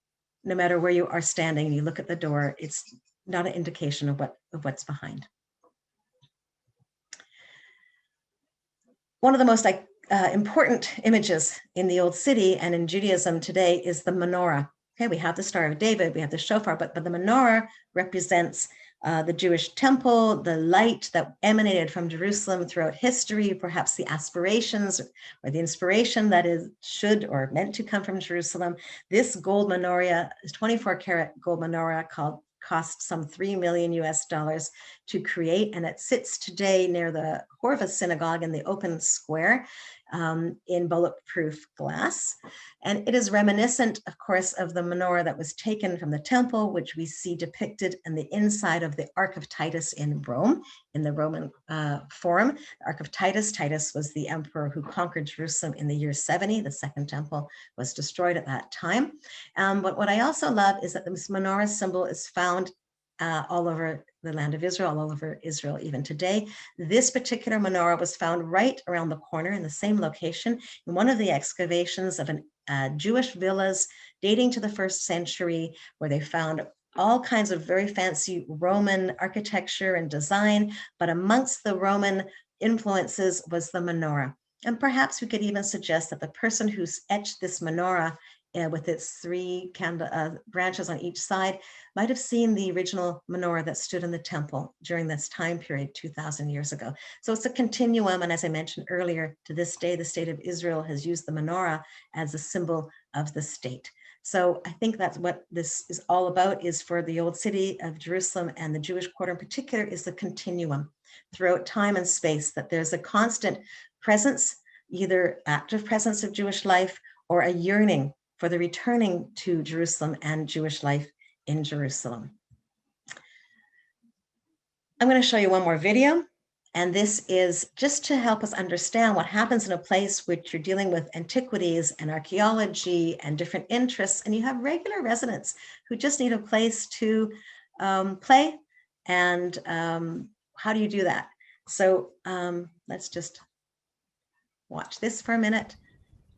no matter where you are standing, you look at the door, it's not an indication of what's behind. One of the most important images in the Old City and in Judaism today is the Menorah. Okay, we have the Star of David, we have the Shofar, but the Menorah represents the Jewish temple, the light that emanated from Jerusalem throughout history, perhaps the aspirations or the inspiration that should or meant to come from Jerusalem. This gold menorah, 24-karat gold menorah, cost some $3 million to create, and it sits today near the Horva Synagogue in the open square in bulletproof glass. And it is reminiscent, of course, of the menorah that was taken from the temple, which we see depicted in the inside of the Ark of Titus in Rome, in the Roman Forum. The Ark of Titus. Titus was the emperor who conquered Jerusalem in the year 70. The second temple was destroyed at that time. But what I also love is that this menorah symbol is found all over the land of Israel, all over Israel even today. This particular menorah was found right around the corner in the same location in one of the excavations of Jewish villas dating to the 1st century, where they found all kinds of very fancy Roman architecture and design, but amongst the Roman influences was the menorah. And perhaps we could even suggest that the person who's etched this menorah with its 3 branches on each side might have seen the original menorah that stood in the temple during this time period 2,000 years ago. So it's a continuum, and as I mentioned earlier, to this day, the state of Israel has used the menorah as a symbol of the state. So I think that's what this is all about, is for the old city of Jerusalem and the Jewish quarter in particular, is the continuum throughout time and space, that there's a constant presence, either active presence of Jewish life or a yearning for the returning to Jerusalem and Jewish life in Jerusalem. I'm going to show you one more video, and this is just to help us understand what happens in a place which you're dealing with antiquities and archaeology and different interests, and you have regular residents who just need a place to play. And how do you do that? So let's just watch this for a minute.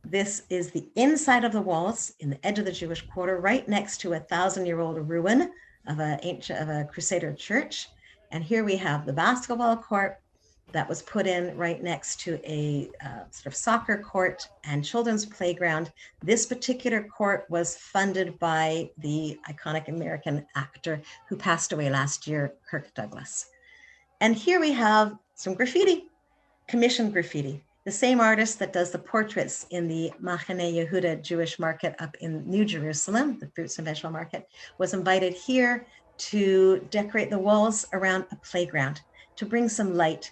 This is the inside of the walls in the edge of the Jewish quarter, right next to a 1,000-year-old ruin of a Crusader church. And here we have the basketball court that was put in right next to a sort of soccer court and children's playground. This particular court was funded by the iconic American actor who passed away last year, Kirk Douglas. And here we have some graffiti, commissioned graffiti. The same artist that does the portraits in the Mahanayahuda Jewish market up in New Jerusalem, the fruits and vegetable market, was invited here to decorate the walls around a playground, to bring some light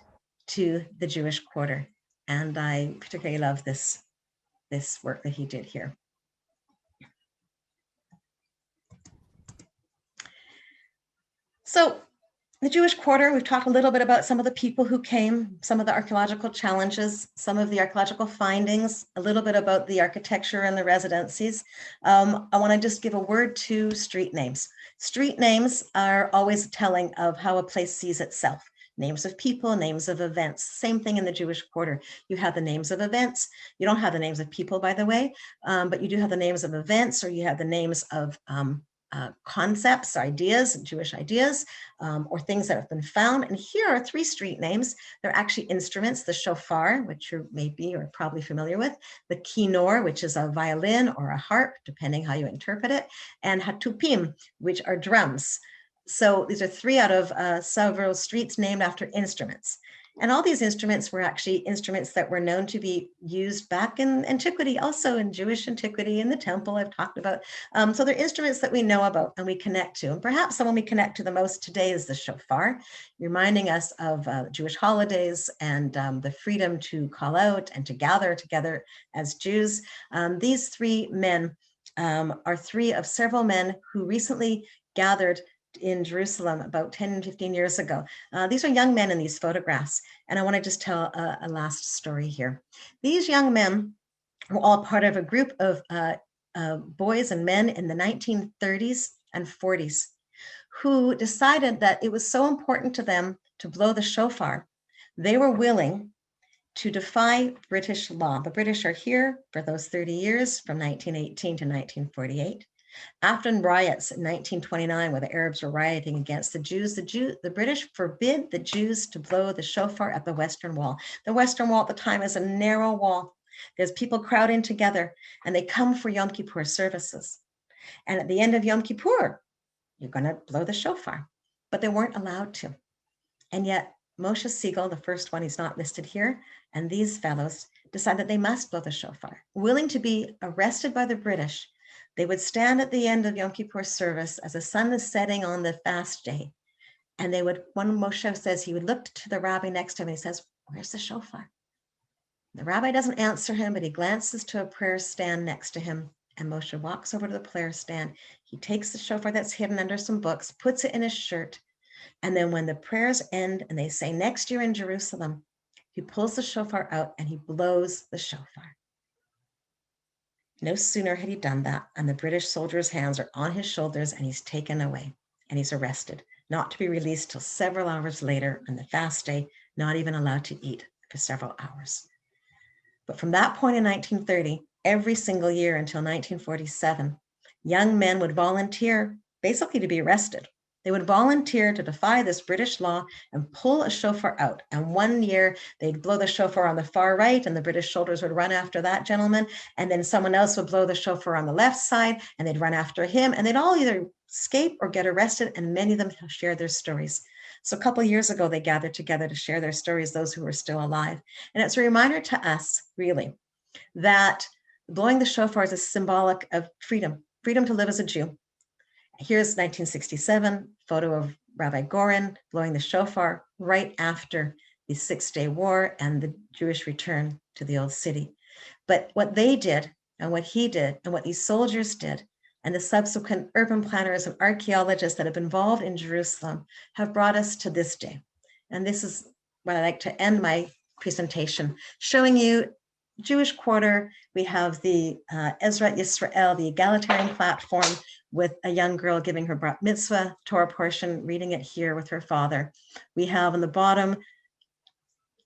to the Jewish quarter. And I particularly love this work that he did here. So the Jewish quarter, we've talked a little bit about some of the people who came, some of the archaeological challenges, some of the archaeological findings, a little bit about the architecture and the residencies. I want to just give a word to street names. Street names are always telling of how a place sees itself. Names of people, names of events. Same thing in the Jewish quarter. You have the names of events. You don't have the names of people, by the way, but you do have the names of events, or you have the names of concepts, ideas, Jewish ideas, or things that have been found. And here are 3 street names. They're actually instruments: the shofar, which you may be or probably familiar with, the kinor, which is a violin or a harp, depending how you interpret it, and hatupim, which are drums. So these are 3 out of several streets named after instruments. And all these instruments were actually instruments that were known to be used back in antiquity, also in Jewish antiquity, in the temple I've talked about. So they're instruments that we know about and we connect to. And perhaps the one we connect to the most today is the shofar, reminding us of Jewish holidays and the freedom to call out and to gather together as Jews. These 3 men are 3 of several men who recently gathered in Jerusalem about 10 and 15 years ago. These are young men in these photographs. And I want to just tell a last story here. These young men were all part of a group of boys and men in the 1930s and 40s who decided that it was so important to them to blow the shofar. They were willing to defy British law. The British are here for those 30 years, from 1918 to 1948. Afton Riots in 1929, where the Arabs were rioting against the Jews, the British forbid the Jews to blow the shofar at the Western Wall. The Western Wall at the time is a narrow wall. There's people crowding together, and they come for Yom Kippur services. And at the end of Yom Kippur, you're going to blow the shofar. But they weren't allowed to. And yet, Moshe Siegel, the first one, he's not listed here, and these fellows decide that they must blow the shofar, willing to be arrested by the British. They would stand at the end of Yom Kippur service as the sun is setting on the fast day. And they would, one Moshe says, he would look to the rabbi next to him and he says, "Where's the shofar?" The rabbi doesn't answer him, but he glances to a prayer stand next to him. And Moshe walks over to the prayer stand. He takes the shofar that's hidden under some books, puts it in his shirt. And then when the prayers end and they say, "Next year in Jerusalem," he pulls the shofar out and he blows the shofar. No sooner had he done that, and the British soldier's hands are on his shoulders, and he's taken away, and he's arrested, not to be released till several hours later on the fast day, not even allowed to eat for several hours. But from that point in 1930, every single year until 1947, young men would volunteer basically to be arrested. They would volunteer to defy this British law and pull a shofar out. And one year they'd blow the shofar on the far right, and the British soldiers would run after that gentleman. And then someone else would blow the shofar on the left side, and they'd run after him. And they'd all either escape or get arrested. And many of them have shared their stories. So a couple of years ago, they gathered together to share their stories, those who were still alive. And it's a reminder to us, really, that blowing the shofar is a symbolic of freedom, freedom to live as a Jew. Here's 1967, photo of Rabbi Goren blowing the shofar right after the Six-Day War and the Jewish return to the old city. But what they did and what he did and what these soldiers did and the subsequent urban planners and archaeologists that have been involved in Jerusalem have brought us to this day. And this is what I like to end my presentation, showing you Jewish quarter. We have the Ezra Yisrael, the egalitarian platform, with a young girl giving her brat mitzvah Torah portion, reading it here with her father. We have on the bottom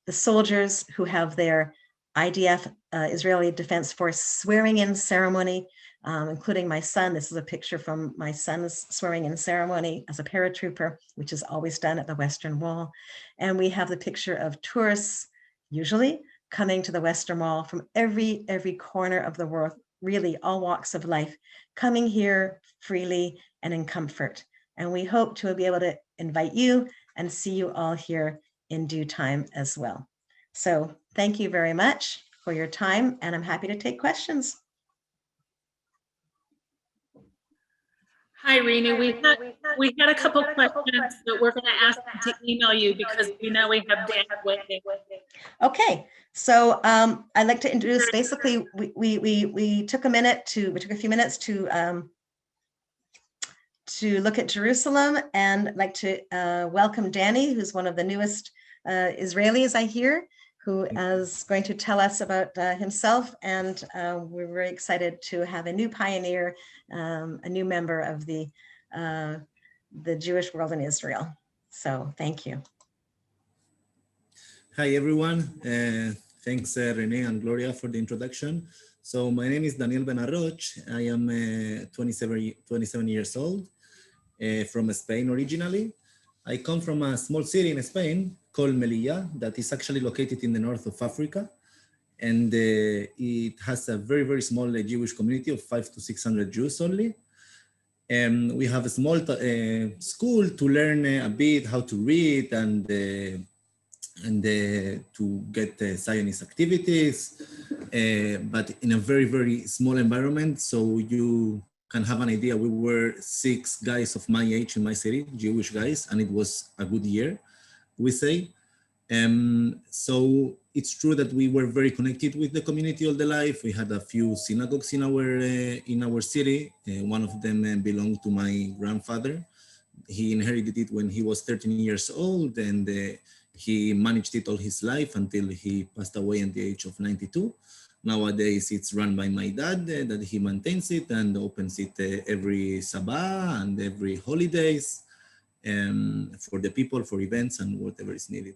the soldiers who have their IDF, Israeli Defense Force, swearing in ceremony, including my son. This is a picture from my son's swearing in ceremony as a paratrooper, which is always done at the Western Wall. And we have the picture of tourists, usually coming to the Western Wall from every corner of the world, really all walks of life, coming here freely and in comfort. And we hope to be able to invite you and see you all here in due time as well. So thank you very much for your time, and I'm happy to take questions. Hi, Renie. We had a couple questions that we're going to ask you to email you because we know we have Dan waiting. Okay, so I'd like to introduce, basically, we took a few minutes to look at Jerusalem, and I'd like to welcome Danny, who's one of the newest Israelis, I hear, who is going to tell us about himself, and we're very excited to have a new pioneer, a new member of the Jewish world in Israel. So thank you. Hi, everyone. Thanks, Renee and Gloria, for the introduction. So my name is Daniel Banaroch. I am 27 years old, from Spain originally. I come from a small city in Spain called Melilla that is actually located in the north of Africa. And it has a very, very small Jewish community of 500 to 600 Jews only. We have a small school to learn a bit how to read and to get Zionist activities, but in a very, very small environment. So you can have an idea, we were 6 guys of my age in my city, Jewish guys, and it was a good year, we say. So it's true that we were very connected with the community all the life. We had a few synagogues in our city. One of them belonged to my grandfather. He inherited it when he was 13 years old, and he managed it all his life until he passed away at the age of 92. Nowadays, it's run by my dad, that he maintains it and opens it every Shabbat and every holidays for the people, for events and whatever is needed.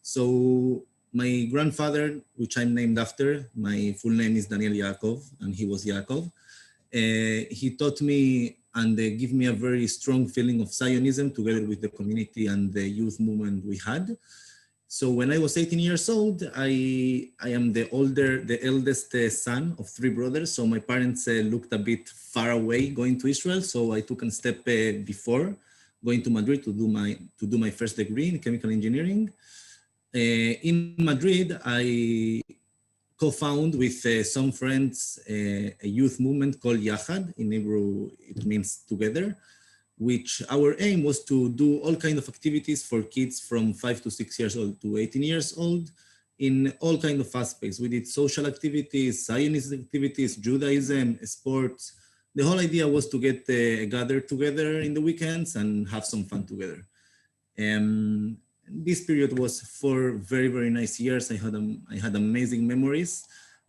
So my grandfather, which I'm named after, my full name is Daniel Yaakov, and he was Yaakov. He taught me and give me a very strong feeling of Zionism together with the community and the youth movement we had. So when I was 18 years old, I am the eldest son of 3 brothers. So my parents looked a bit far away going to Israel. So I took a step before going to Madrid to do my first degree in chemical engineering. In Madrid, I co-found with some friends a youth movement called Yachad. In Hebrew, it means together, which our aim was to do all kinds of activities for kids from 5 to 6 years old to 18 years old in all kinds of aspects. We did social activities, Zionist activities, Judaism, sports. The whole idea was to get gathered together in the weekends and have some fun together. This period was 4 very, very nice years. I had amazing memories,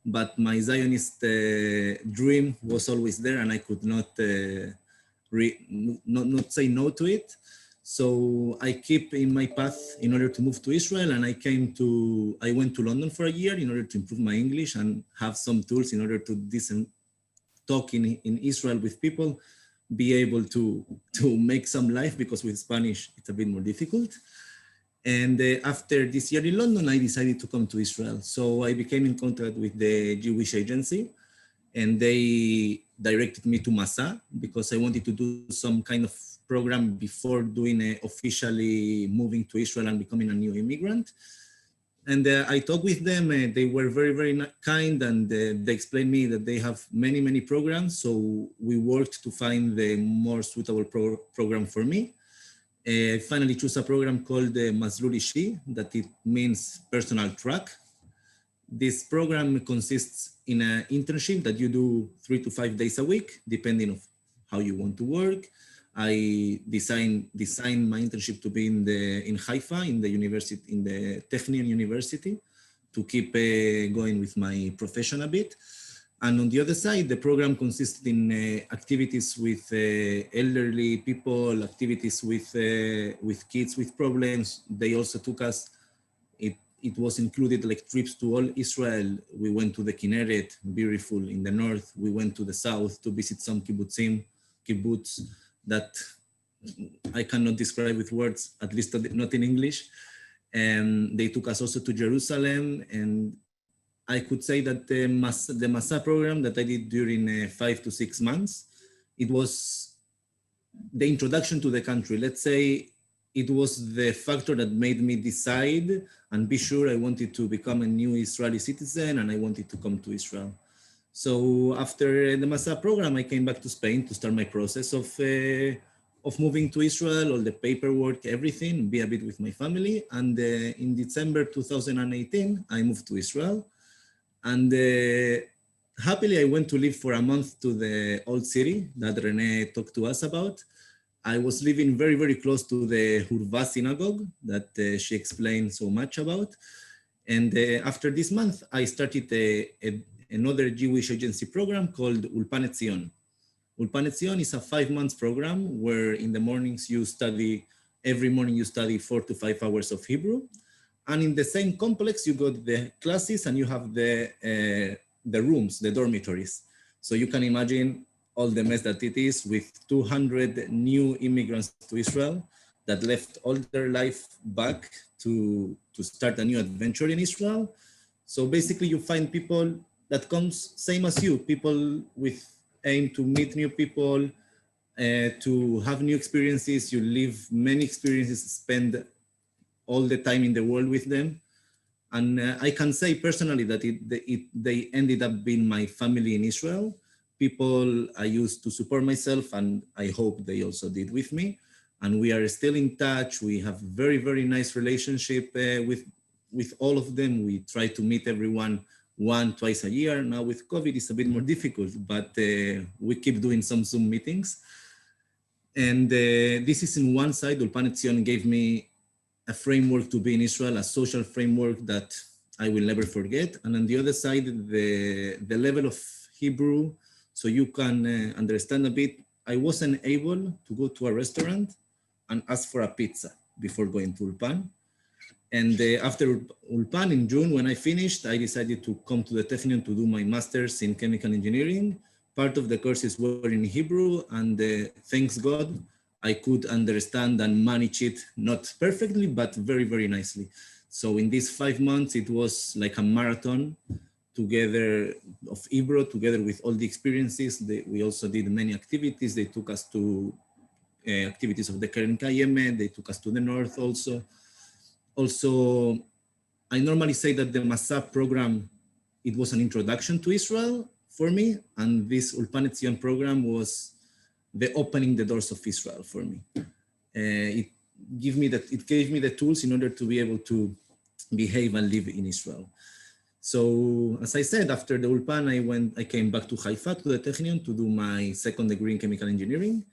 but my Zionist dream was always there, and I could not say no to it. So I keep in my path in order to move to Israel, and I went to London for a year in order to improve my English and have some tools in order to talk in Israel with people, be able to make some life, because with Spanish, it's a bit more difficult. And after this year in London, I decided to come to Israel. So I became in contact with the Jewish agency, and they directed me to Masa because I wanted to do some kind of program before doing officially moving to Israel and becoming a new immigrant. And I talked with them. They were very, very kind, and they explained me that they have many, many programs. So we worked to find the more suitable program for me. I finally chose a program called Masrur Ishi, that it means personal track. This program consists in an internship that you do 3 to 5 days a week, depending on how you want to work. I designed my internship to be in Haifa, in the Technion University, to keep going with my profession a bit. And on the other side, the program consisted in activities with elderly people, activities with kids with problems. They also took us, it was included like trips to all Israel. We went to the Kinneret, beautiful in the north. We went to the south to visit some kibbutz that I cannot describe with words, at least not in English. And they took us also to Jerusalem, and I could say that the Masa program that I did during 5 to 6 months, it was the introduction to the country. Let's say it was the factor that made me decide and be sure I wanted to become a new Israeli citizen and I wanted to come to Israel. So after the Masa program, I came back to Spain to start my process of moving to Israel, all the paperwork, everything, be a bit with my family. And in December 2018, I moved to Israel. And happily, I went to live for a month to the old city that Rene talked to us about. I was living very, very close to the Horva Synagogue that she explained so much about. And after this month, I started another Jewish agency program called Ulpan Etzion. Ulpan Etzion is a 5-month program where in the mornings you study, every morning you study 4 to 5 hours of Hebrew. And in the same complex, you go to the classes and you have the rooms, the dormitories. So you can imagine all the mess that it is with 200 new immigrants to Israel that left all their life back to start a new adventure in Israel. So basically you find people that comes same as you, people with aim to meet new people, to have new experiences. You live many experiences, spend all the time in the world with them. And I can say personally that they ended up being my family in Israel. People I used to support myself, and I hope they also did with me. And we are still in touch. We have very, very nice relationship with all of them. We try to meet everyone 1-2 a year. Now with COVID, it's a bit more difficult, but we keep doing some Zoom meetings. And this is in one side. Ulpan Etzion gave me a framework to be in Israel, a social framework that I will never forget. And on the other side, the level of Hebrew, so you can understand a bit. I wasn't able to go to a restaurant and ask for a pizza before going to Ulpan. And after Ulpan in June, when I finished, I decided to come to the Technion to do my master's in chemical engineering. Part of the courses were in Hebrew, and thanks God, I could understand and manage it, not perfectly, but very, very nicely. So in these 5 months, it was like a marathon together of Hebrew, together with all the experiences. We also did many activities. They took us to activities of the Keren Kayeme. They took us to the north also. Also, I normally say that the Masa program, it was an introduction to Israel for me. And this Ulpan Etzion program was the opening the doors of Israel for me. It gave me the tools in order to be able to behave and live in Israel. So as I said, after the Ulpan, I came back to Haifa, to the Technion, to do my second degree in chemical engineering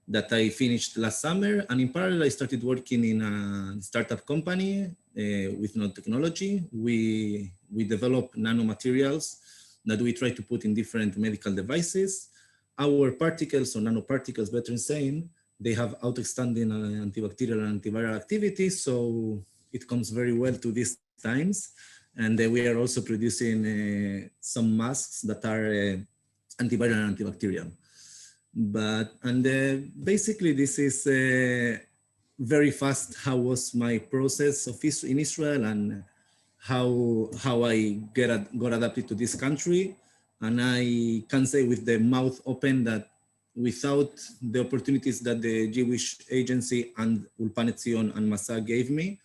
that I finished last summer. And in parallel, I started working in a startup company with nanotechnology. We develop nanomaterials that we try to put in different medical devices. Our particles, or nanoparticles, better saying, they have outstanding antibacterial and antiviral activity. So it comes very well to these times. And we are also producing some masks that are antiviral and antibacterial. Basically, this is very fast how was my process in Israel and how I got adapted to this country. And I can say with the mouth open that without the opportunities that the Jewish Agency and Ulpan Etzion and Masa gave me,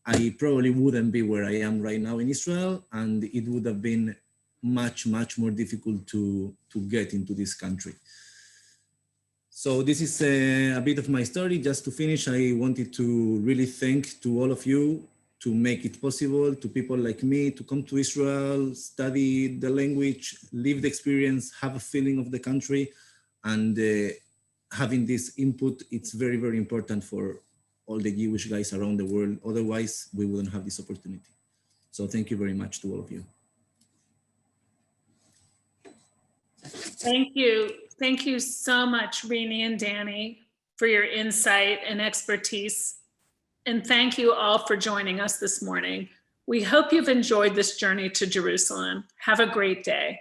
I probably wouldn't be where I am right now in Israel, and it would have been much, much more difficult to get into this country. So this is a bit of my story. Just to finish, I wanted to really thank to all of you to make it possible to people like me to come to Israel, study the language, live the experience, have a feeling of the country, and having this input, it's very, very important for all the Jewish guys around the world. Otherwise, we wouldn't have this opportunity. So thank you very much to all of you. Thank you. Thank you so much, Renie and Danny, for your insight and expertise. And thank you all for joining us this morning. We hope you've enjoyed this journey to Jerusalem. Have a great day.